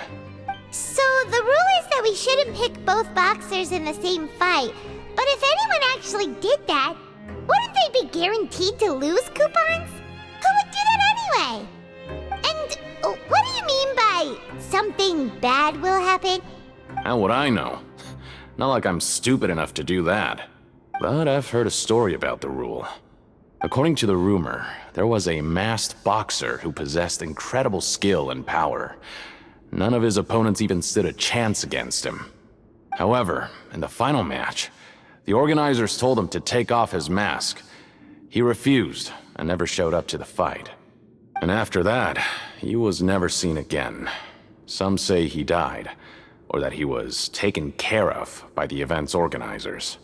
So the rule is that we shouldn't pick both boxers in the same fight. But if anyone actually did that, wouldn't they be guaranteed to lose coupons? Who would do that anyway? And what do you mean by something bad will happen? How would I know? Not like I'm stupid enough to do that. But I've heard a story about the rule. According to the rumor, there was a masked boxer who possessed incredible skill and power. None of his opponents even stood a chance against him. However, in the final match, the organizers told him to take off his mask. He refused and never showed up to the fight. And after that, he was never seen again. Some say he died, or that he was taken care of by the event's organizers.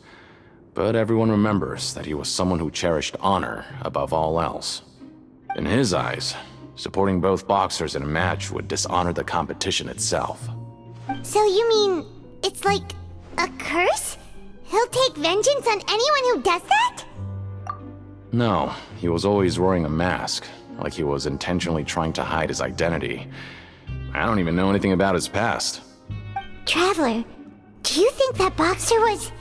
But everyone remembers that he was someone who cherished honor above all else. In his eyes, supporting both boxers in a match would dishonor the competition itself. So you mean it's like a curse? He'll take vengeance on anyone who does that? No, he was always wearing a mask, like he was intentionally trying to hide his identity. I don't even know anything about his past. Traveler, do you think that boxer was...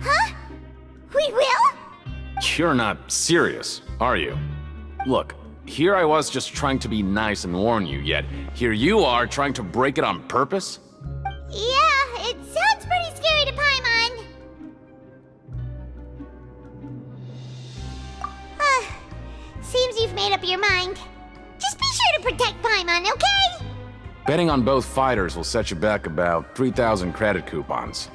Huh? We will? You're not serious, are you? Look, here I was just trying to be nice and warn you, yet here you are trying to break it on purpose? Yeah, it sounds pretty scary to Paimon. Seems you've made up your mind. Just be sure to protect Paimon, okay? Betting on both fighters will set you back about 3,000 credit coupons.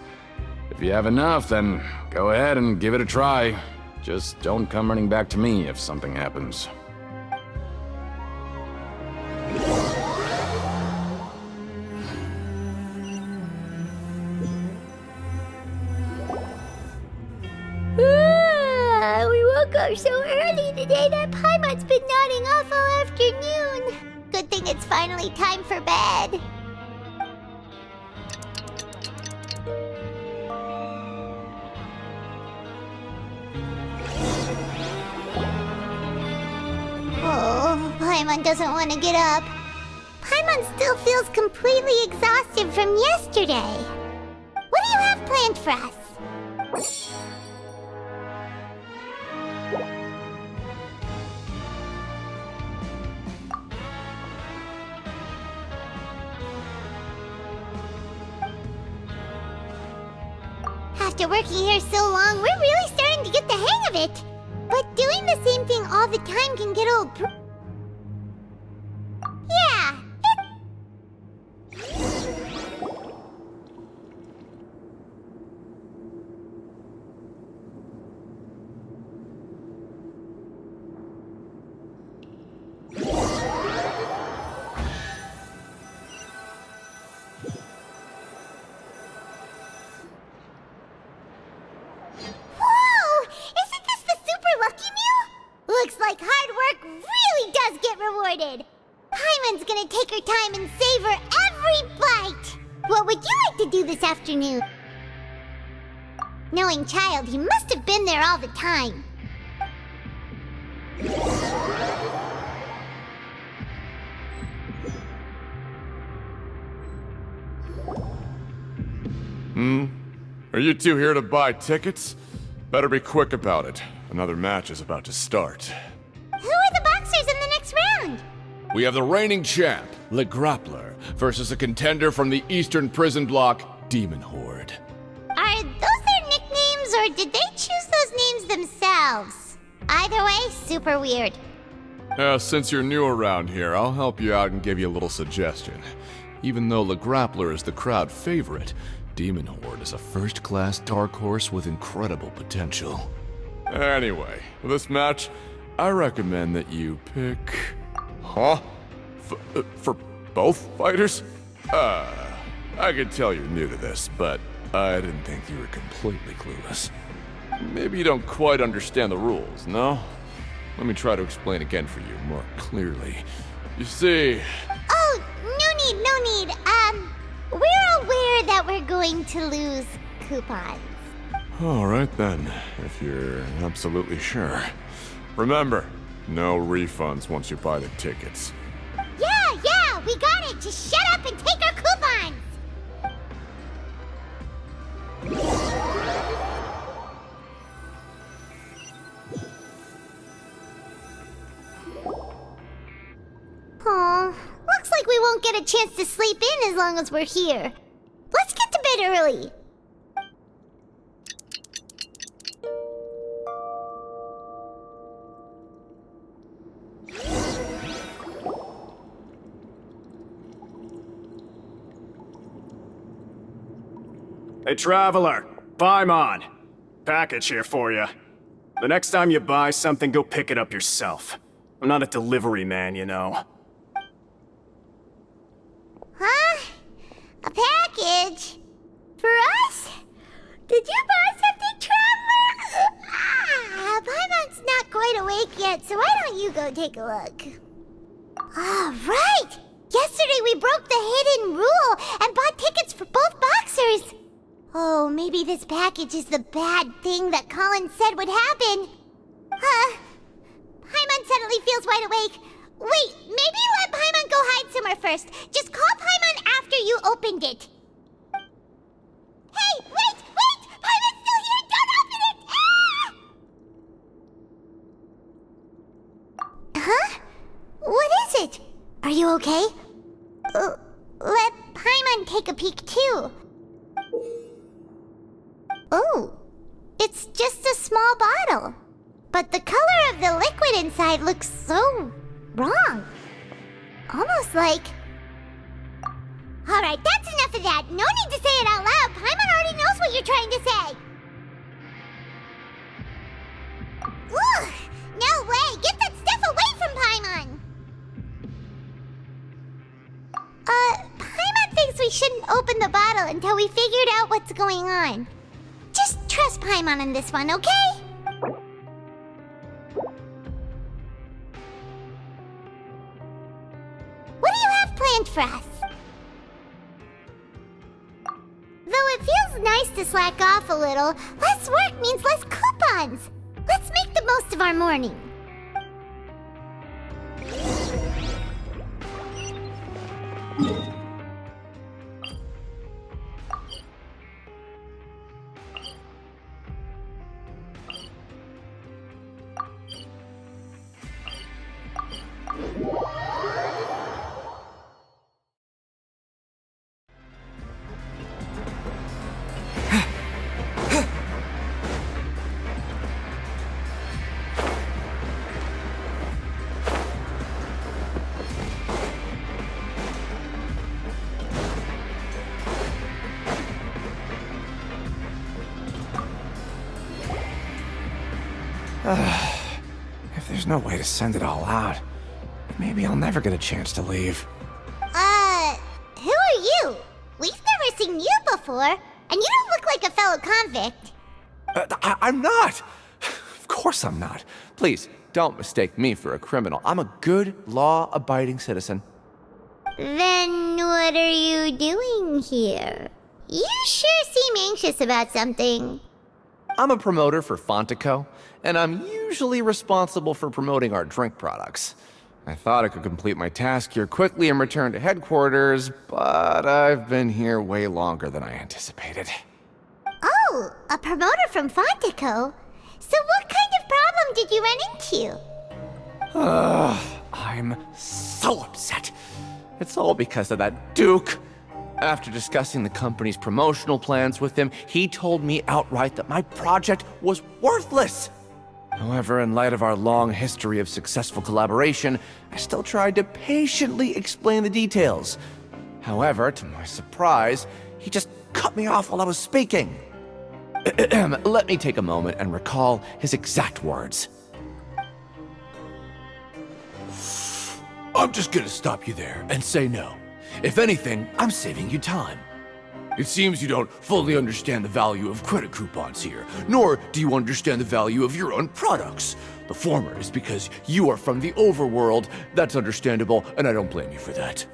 If you have enough, then go ahead and give it a try. Just don't come running back to me if something happens. We woke up so early today that Paimon's been nodding off all afternoon. Good thing it's finally time for bed. Oh, Paimon doesn't want to get up. Paimon still feels completely exhausted from yesterday. What do you have planned for us? After working here so long, we're really starting to get the hang of it. But doing the same thing all the time can get old. Yeah. Looks like hard work really does get rewarded. Paimon's gonna take her time and savor every bite. What would you like to do this afternoon? Knowing Child, he must have been there all the time. Are you two here to buy tickets? Better be quick about it. Another match is about to start. Who are the boxers in the next round? We have the reigning champ, Le Grappler, versus a contender from the Eastern Prison Block, Demon Horde. Are those their nicknames, or did they choose those names themselves? Either way, super weird. Since you're new around here, I'll help you out and give you a little suggestion. Even though Le Grappler is the crowd favorite, Demon Horde is a first-class dark horse with incredible potential. Anyway, for this match, I recommend that you pick... Huh? For both fighters? I can tell you're new to this, but I didn't think you were completely clueless. Maybe you don't quite understand the rules, no? Let me try to explain again for you more clearly. You see... Oh, no need. We're aware that we're going to lose coupons. Alright then, if you're absolutely sure. Remember, no refunds once you buy the tickets. Yeah, we got it! Just shut up and take our coupons! Aw, looks like we won't get a chance to sleep in as long as we're here. Let's get to bed early. Hey, Traveler! Paimon! Package here for you. The next time you buy something, go pick it up yourself. I'm not a delivery man, you know. Huh? A package? For us? Did you buy something, Traveler? Paimon's not quite awake yet, so why don't you go take a look? Right! Yesterday we broke the hidden rule and bought tickets for both boxers. Oh, maybe this package is the bad thing that Colin said would happen. Paimon suddenly feels wide awake. Wait, maybe let Paimon go hide somewhere first. Just call Paimon after you opened it. Hey, wait! Paimon's still here! Don't open it! Ah! Huh? What is it? Are you okay? Let Paimon take a peek too. Oh, it's just a small bottle. But the color of the liquid inside looks so wrong. Almost like... Alright, that's enough of that. No need to say it out loud. Paimon already knows what you're trying to say. we shouldn't open the bottle until we figured out what's going on. Just trust Paimon on this one, okay? What do you have planned for us? Though it feels nice to slack off a little, less work means less coupons. Let's make the most of our morning. If there's no way to send it all out, maybe I'll never get a chance to leave. Who are you? We've never seen you before, and you don't look like a fellow convict. I'm not! Of course I'm not. Please, don't mistake me for a criminal. I'm a good, law-abiding citizen. Then what are you doing here? You sure seem anxious about something. I'm a promoter for Fontico, and I'm usually responsible for promoting our drink products. I thought I could complete my task here quickly and return to headquarters, but I've been here way longer than I anticipated. Oh, a promoter from Fontico? So what kind of problem did you run into? I'm so upset. It's all because of that Duke. After discussing the company's promotional plans with him, he told me outright that my project was worthless. However, in light of our long history of successful collaboration, I still tried to patiently explain the details. However, to my surprise, he just cut me off while I was speaking. Let me take a moment and recall his exact words. I'm just gonna stop you there and say no. If anything, I'm saving you time. It seems you don't fully understand the value of credit coupons here, nor do you understand the value of your own products. The former is because you are from the overworld. That's understandable, and I don't blame you for that.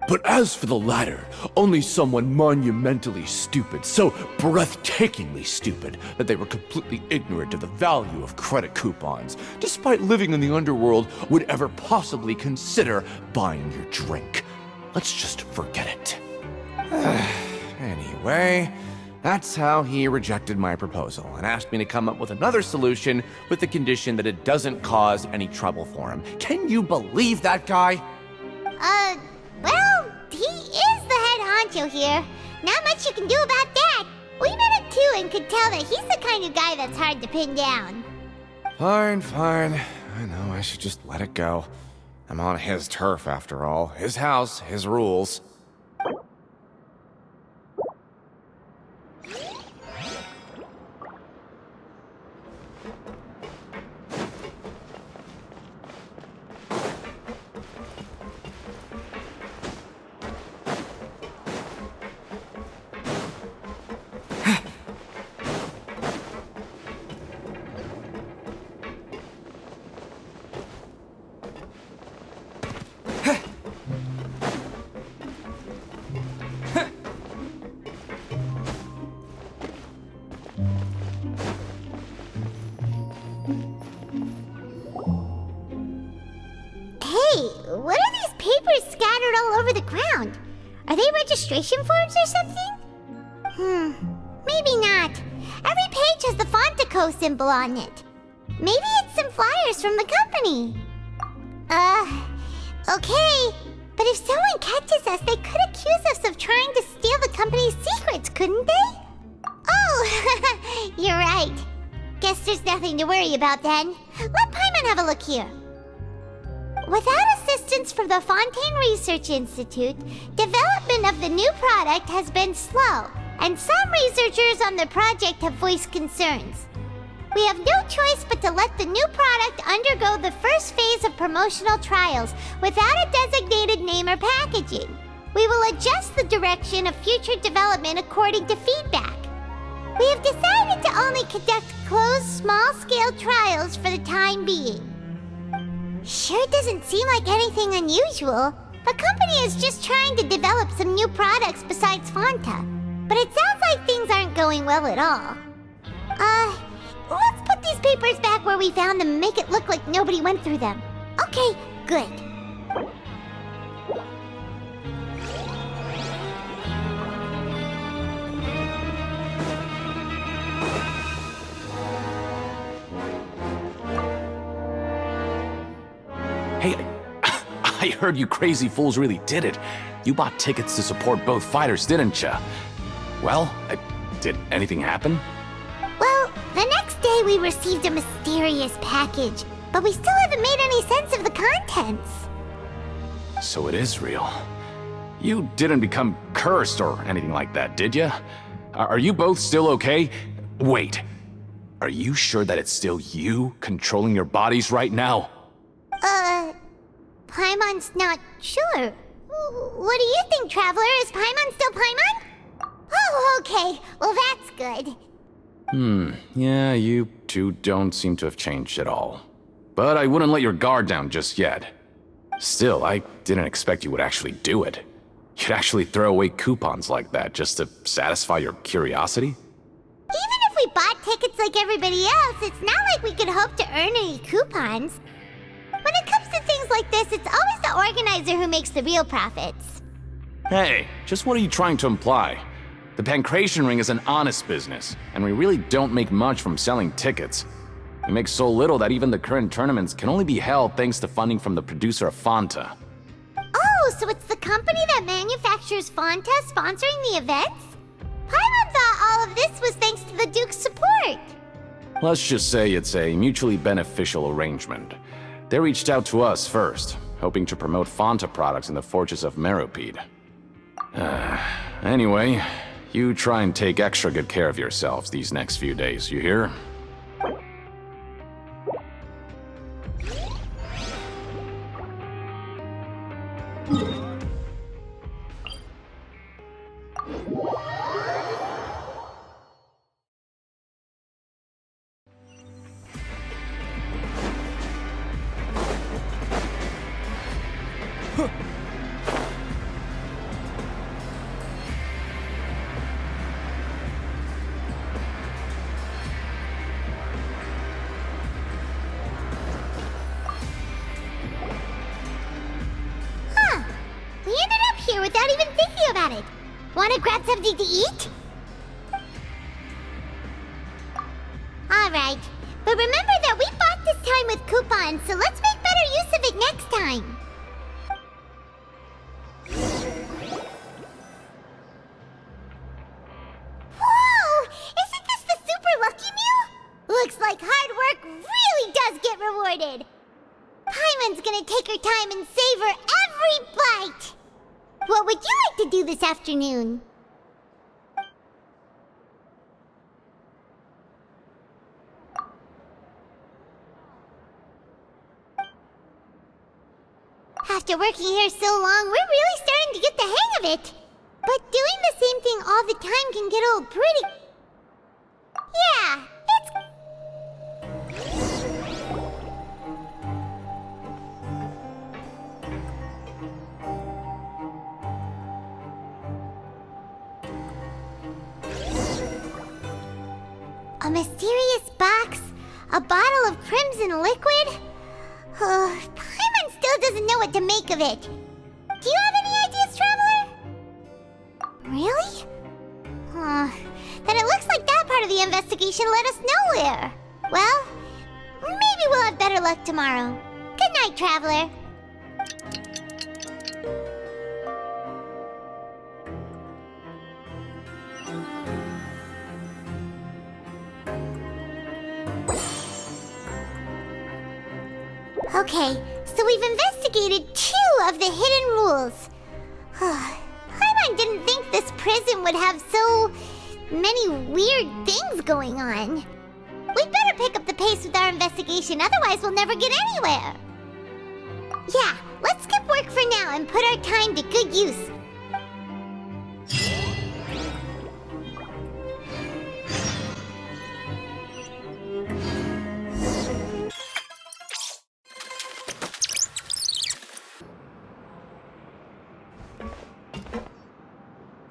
But as for the latter, only someone monumentally stupid, so breathtakingly stupid that they were completely ignorant of the value of credit coupons, despite living in the underworld, would ever possibly consider buying your drink. Let's just forget it. Anyway, that's how he rejected my proposal and asked me to come up with another solution with the condition that it doesn't cause any trouble for him. Can you believe that guy? Well, he is the head honcho here. Not much you can do about that. We met him too and could tell that he's the kind of guy that's hard to pin down. Fine. I know I should just let it go. I'm on his turf after all. His house, his rules. What are these papers scattered all over the ground? Are they registration forms or something? Maybe not. Every page has the Fontico symbol on it. Maybe it's some flyers from the company. Okay. But if someone catches us, they could accuse us of trying to steal the company's secrets, couldn't they? Oh, you're right. Guess there's nothing to worry about then. Let Paimon have a look here. Without assistance from the Fontaine Research Institute, development of the new product has been slow, and some researchers on the project have voiced concerns. We have no choice but to let the new product undergo the first phase of promotional trials without a designated name or packaging. We will adjust the direction of future development according to feedback. We have decided to only conduct closed, small-scale trials for the time being. Sure doesn't seem like anything unusual. The company is just trying to develop some new products besides Fanta. But it sounds like things aren't going well at all. Let's put these papers back where we found them and make it look like nobody went through them. Okay, good. Hey, I heard you crazy fools really did it. You bought tickets to support both fighters, didn't ya? Well, did anything happen? Well, the next day we received a mysterious package, but we still haven't made any sense of the contents. So it is real. You didn't become cursed or anything like that, did ya? Are you both still okay? Wait, are you sure that it's still you controlling your bodies right now? Paimon's not sure. What do you think, Traveler? Is Paimon still Paimon? Oh, okay. Well, that's good. Yeah, you two don't seem to have changed at all. But I wouldn't let your guard down just yet. Still, I didn't expect you would actually do it. You'd actually throw away coupons like that just to satisfy your curiosity? Even if we bought tickets like everybody else, it's not like we could hope to earn any coupons. When it comes to things like this, it's always the organizer who makes the real profits. Hey, just what are you trying to imply? The Pancration Ring is an honest business, and we really don't make much from selling tickets. We make so little that even the current tournaments can only be held thanks to funding from the producer of Fanta. Oh, so it's the company that manufactures Fanta sponsoring the events? Paimon thought all of this was thanks to the Duke's support. Let's just say it's a mutually beneficial arrangement. They reached out to us first, hoping to promote Fanta products in the fortress of Meropide. Anyway, you try and take extra good care of yourselves these next few days, you hear? Without even thinking about it. Wanna grab something to eat? Alright, but remember that we bought this time with coupons, so let's make better use of it next time. Whoa! Isn't this the super lucky meal? Looks like hard work really does get rewarded. Paimon's gonna take her time and savor every bite. What would you like to do this afternoon? After working here so long, we're really starting to get the hang of it. But doing the same thing all the time can get old pretty... Yeah, it's... A mysterious box? A bottle of crimson liquid? Paimon still doesn't know what to make of it. Do you have any ideas, Traveler? Really? Then it looks like that part of the investigation led us nowhere. Well, maybe we'll have better luck tomorrow. Good night, Traveler. Okay, so we've investigated 2 of the hidden rules. Paimon didn't think this prison would have so many weird things going on. We'd better pick up the pace with our investigation, otherwise we'll never get anywhere. Yeah, let's skip work for now and put our time to good use.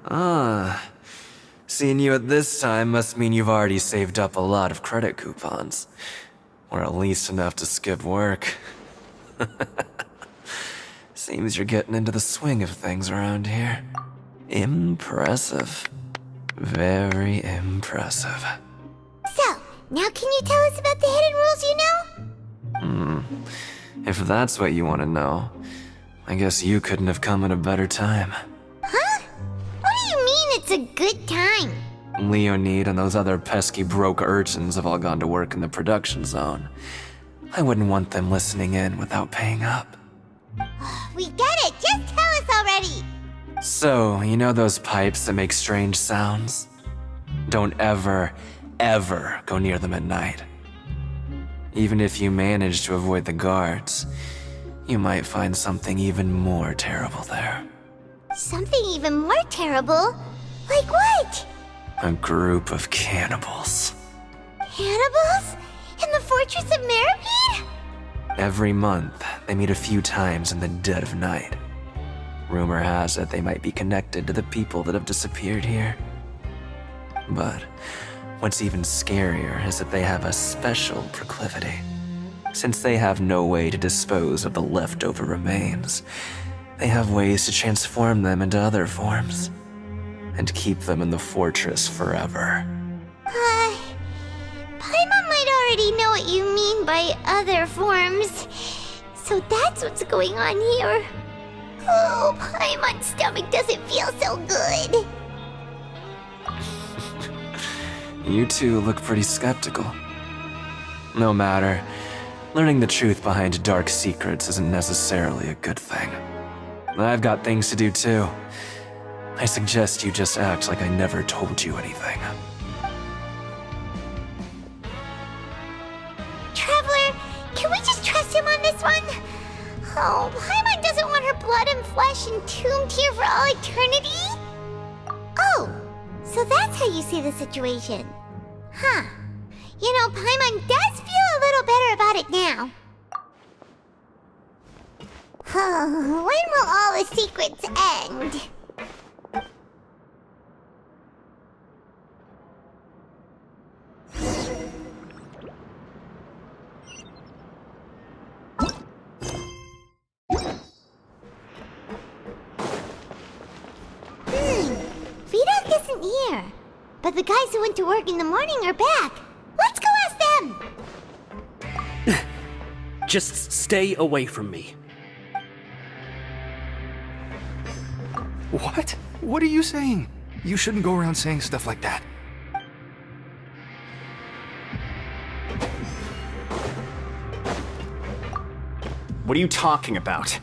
Ah, seeing you at this time must mean you've already saved up a lot of credit coupons. Or at least enough to skip work. Seems you're getting into the swing of things around here. Impressive. Very impressive. So, now can you tell us about the hidden rules you know? If that's what you want to know, I guess you couldn't have come at a better time. Huh? What do you mean it's a good time? Leonid and those other pesky broke urchins have all gone to work in the production zone. I wouldn't want them listening in without paying up. We get it! Just tell us already! So, you know those pipes that make strange sounds? Don't ever, ever go near them at night. Even if you manage to avoid the guards, you might find something even more terrible there. Something even more terrible? Like what? A group of cannibals. Cannibals? In the fortress of Meropide? Every month, they meet a few times in the dead of night. Rumor has it they might be connected to the people that have disappeared here. But what's even scarier is that they have a special proclivity. Since they have no way to dispose of the leftover remains, they have ways to transform them into other forms and keep them in the fortress forever. Paimon might already know what you mean by other forms. So that's what's going on here. Oh, Paimon's stomach doesn't feel so good. You two look pretty skeptical. No matter, learning the truth behind dark secrets isn't necessarily a good thing. I've got things to do too. I suggest you just act like I never told you anything. Traveler, can we just trust him on this one? Oh, Paimon doesn't want her blood and flesh entombed here for all eternity? Oh, so that's how you see the situation. Huh. You know, Paimon does feel a little better about it now. When will all the secrets end? Vidok isn't here. But the guys who went to work in the morning are back. Let's go ask them! Just stay away from me. What? What are you saying? You shouldn't go around saying stuff like that. What are you talking about?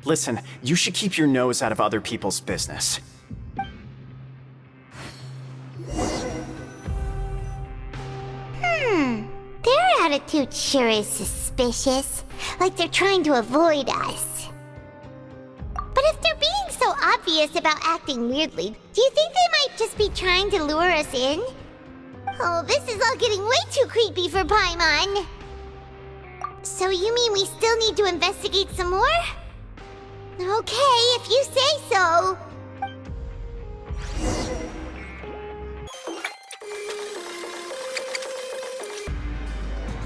Listen, you should keep your nose out of other people's business. Their attitude sure is suspicious. Like they're trying to avoid us. But if they're being so obvious about acting weirdly, do you think they might just be trying to lure us in? Oh, this is all getting way too creepy for Paimon. So you mean we still need to investigate some more? Okay, if you say so.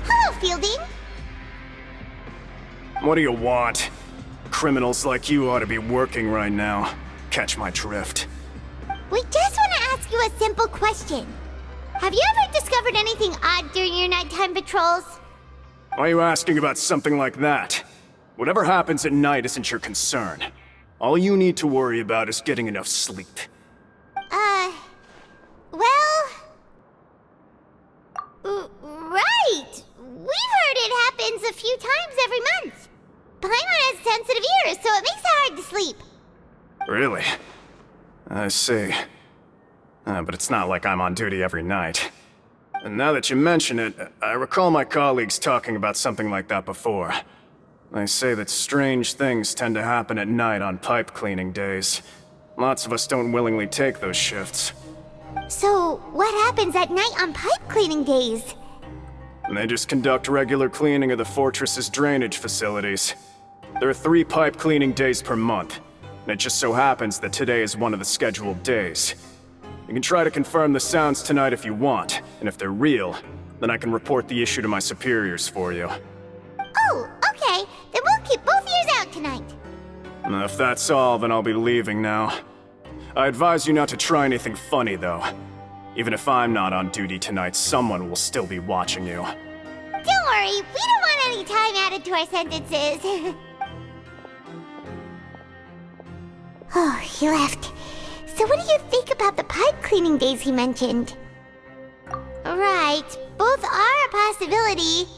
Hello, Fielding. What do you want? Criminals like you ought to be working right now. Catch my drift. We just want to ask you a simple question. Have you ever discovered anything odd during your nighttime patrols? Why are you asking about something like that? Whatever happens at night isn't your concern. All you need to worry about is getting enough sleep. Right! We've heard it happens a few times every month. Paimon has sensitive ears, so it makes it hard to sleep. Really? I see. But it's not like I'm on duty every night. And now that you mention it, I recall my colleagues talking about something like that before. They say that strange things tend to happen at night on pipe cleaning days. Lots of us don't willingly take those shifts. So, what happens at night on pipe cleaning days? They just conduct regular cleaning of the fortress's drainage facilities. There are 3 pipe cleaning days per month, and it just so happens that today is one of the scheduled days. You can try to confirm the sounds tonight if you want, and if they're real, then I can report the issue to my superiors for you. Oh, okay. Then we'll keep both ears out tonight. If that's all, then I'll be leaving now. I advise you not to try anything funny, though. Even if I'm not on duty tonight, someone will still be watching you. Don't worry, we don't want any time added to our sentences. Oh, he left. So what do you think about the pipe cleaning days he mentioned? Right, both are a possibility.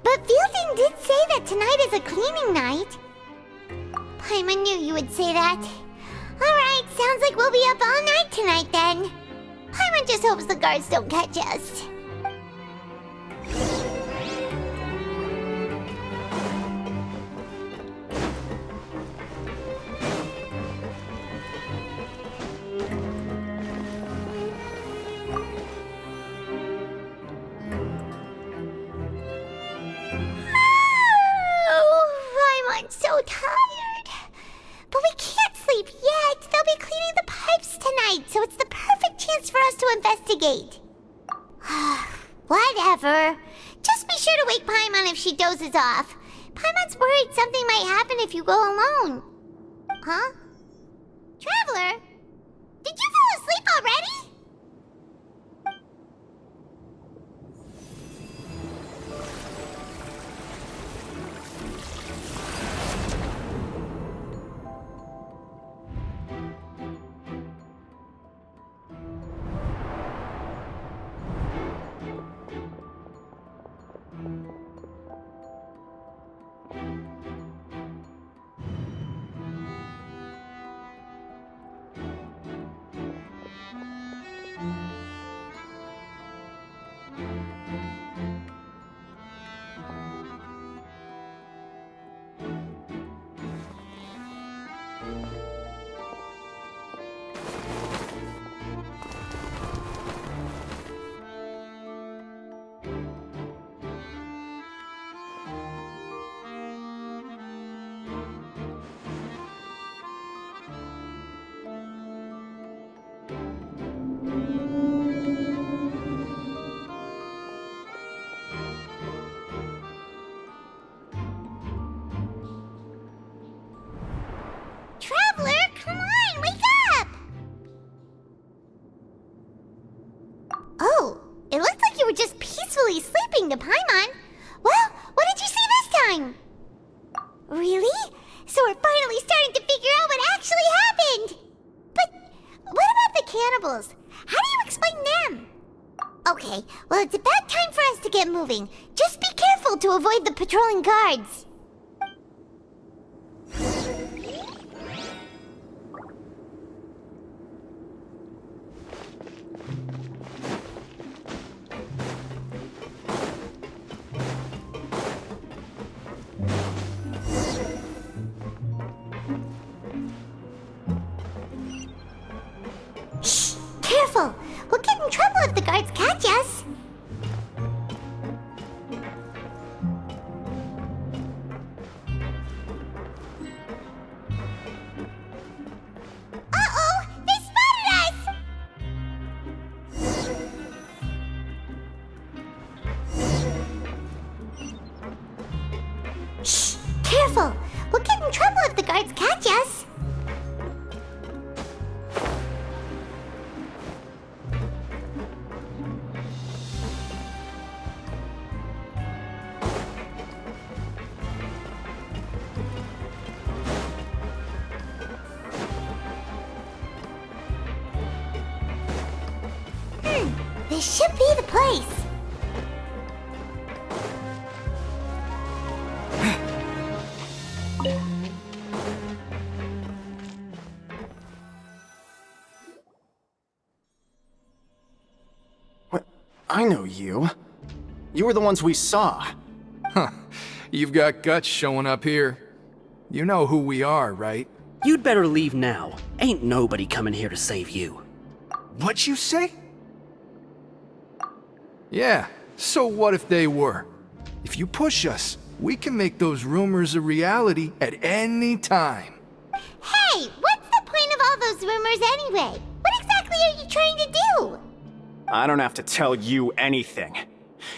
But Fielding did say that tonight is a cleaning night. Paimon knew you would say that. Alright, sounds like we'll be up all night tonight then. Paimon just hopes the guards don't catch us. I'm so tired. But we can't sleep yet. They'll be cleaning the pipes tonight, so it's the perfect chance for us to investigate. Whatever. Just be sure to wake Paimon if she dozes off. Paimon's worried something might happen if you go alone. Huh? Traveler? Did you fall asleep already? Sleeping to Paimon. Well, what did you see this time? Really? So we're finally starting to figure out what actually happened. But what about the cannibals? How do you explain them? Okay, well it's about time for us to get moving. Just be careful to avoid the patrolling guards. Careful! We'll get in trouble if the guards catch us! Uh-oh! They spotted us! Shh! Careful! We'll get in trouble if the guards catch us! This should be the place. What? I know you. You were the ones we saw. Huh. You've got guts showing up here. You know who we are, right? You'd better leave now. Ain't nobody coming here to save you. What'd you say? Yeah, so what if they were? If you push us, we can make those rumors a reality at any time. Hey, what's the point of all those rumors anyway? What exactly are you trying to do? I don't have to tell you anything.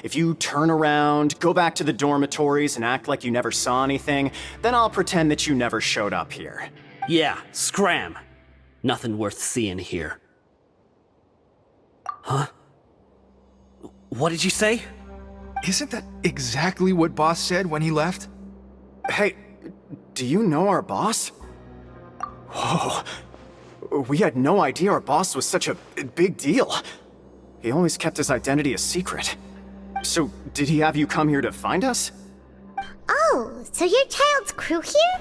If you turn around, go back to the dormitories and act like you never saw anything, then I'll pretend that you never showed up here. Yeah, scram. Nothing worth seeing here. Huh? What did you say? Isn't that exactly what Boss said when he left? Hey, do you know our boss? Whoa. We had no idea our boss was such a big deal. He always kept his identity a secret. So, did he have you come here to find us? Oh, so you're Child's crew here?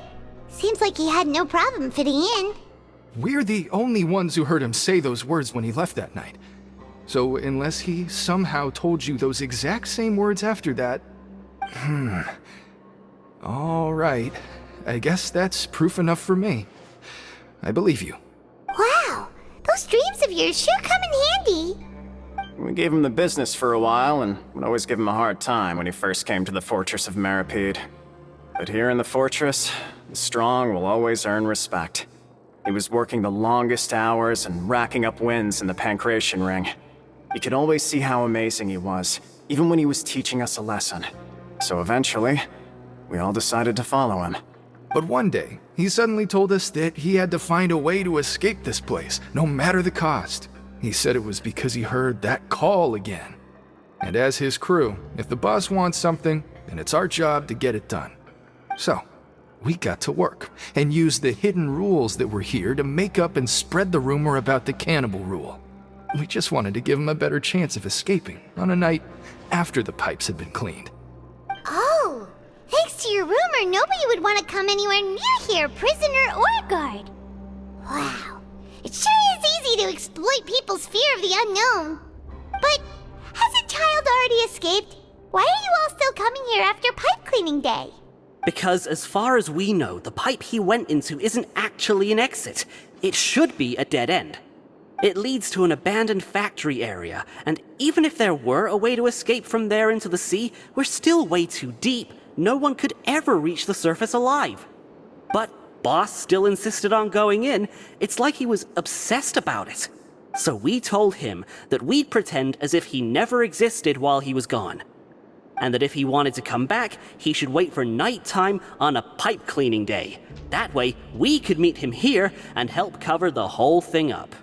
Seems like he had no problem fitting in. We're the only ones who heard him say those words when he left that night. So, unless he somehow told you those exact same words after that... All right. I guess that's proof enough for me. I believe you. Wow, those dreams of yours sure come in handy. We gave him the business for a while and would always give him a hard time when he first came to the fortress of Meropide. But here in the fortress, the strong will always earn respect. He was working the longest hours and racking up wins in the Pancration Ring. You could always see how amazing he was, even when he was teaching us a lesson. So eventually, we all decided to follow him. But one day, he suddenly told us that he had to find a way to escape this place, no matter the cost. He said it was because he heard that call again. And as his crew, if the boss wants something, then it's our job to get it done. So, we got to work, and used the hidden rules that were here to make up and spread the rumor about the cannibal rule. We just wanted to give him a better chance of escaping on a night after the pipes had been cleaned. Oh, thanks to your rumor, nobody would want to come anywhere near here, prisoner or guard. Wow, it sure is easy to exploit people's fear of the unknown. But hasn't Child already escaped? Why are you all still coming here after pipe cleaning day? Because as far as we know, the pipe he went into isn't actually an exit. It should be a dead end. It leads to an abandoned factory area, and even if there were a way to escape from there into the sea, we're still way too deep. No one could ever reach the surface alive. But Boss still insisted on going in. It's like he was obsessed about it. So we told him that we'd pretend as if he never existed while he was gone. And that if he wanted to come back, he should wait for nighttime on a pipe cleaning day. That way, we could meet him here and help cover the whole thing up.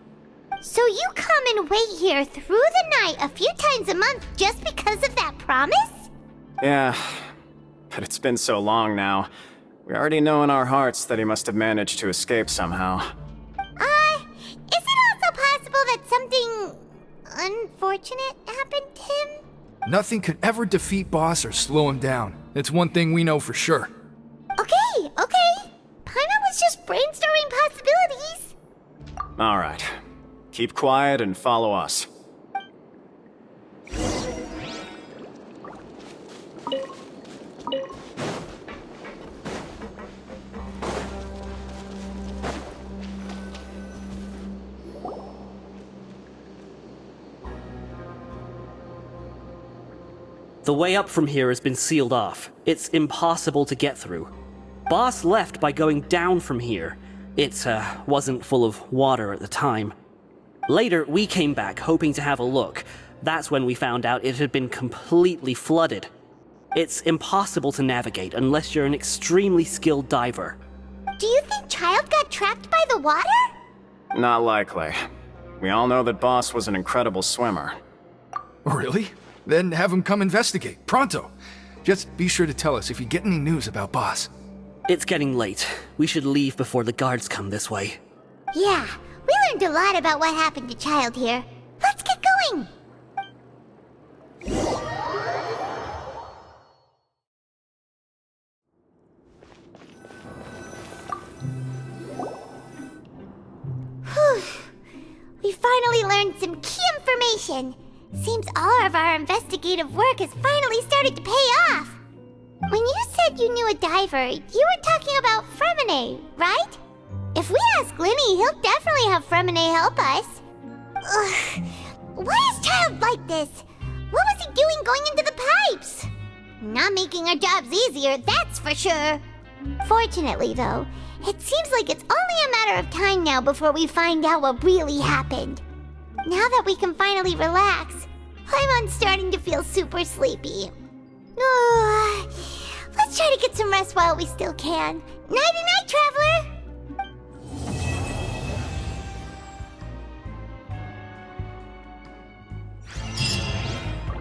So you come and wait here through the night a few times a month just because of that promise? Yeah, but it's been so long now. We already know in our hearts that he must have managed to escape somehow. Is it also possible that something unfortunate happened to him? Nothing could ever defeat Boss or slow him down. It's one thing we know for sure. Okay. Paimon was just brainstorming possibilities. All right. Keep quiet and follow us. The way up from here has been sealed off. It's impossible to get through. Boss left by going down from here. It wasn't full of water at the time. Later, we came back hoping to have a look. That's when we found out it had been completely flooded. It's impossible to navigate unless you're an extremely skilled diver. Do you think Child got trapped by the water? Not likely. We all know that Boss was an incredible swimmer. Really? Then have him come investigate, pronto. Just be sure to tell us if you get any news about Boss. It's getting late. We should leave before the guards come this way. Yeah, we learned a lot about what happened to Child here. Let's get going! Whew. We finally learned some key information. Seems all of our investigative work has finally started to pay off. When you said you knew a diver, you were talking about Fremine, right? If we ask Glimmy, he'll definitely have Fremine help us. Ugh. Why is Child like this? What was he doing going into the pipes? Not making our jobs easier, that's for sure. Fortunately, though, it seems like it's only a matter of time now before we find out what really happened. Now that we can finally relax, I'm starting to feel super sleepy. Let's try to get some rest while we still can. Nighty-night, Traveler!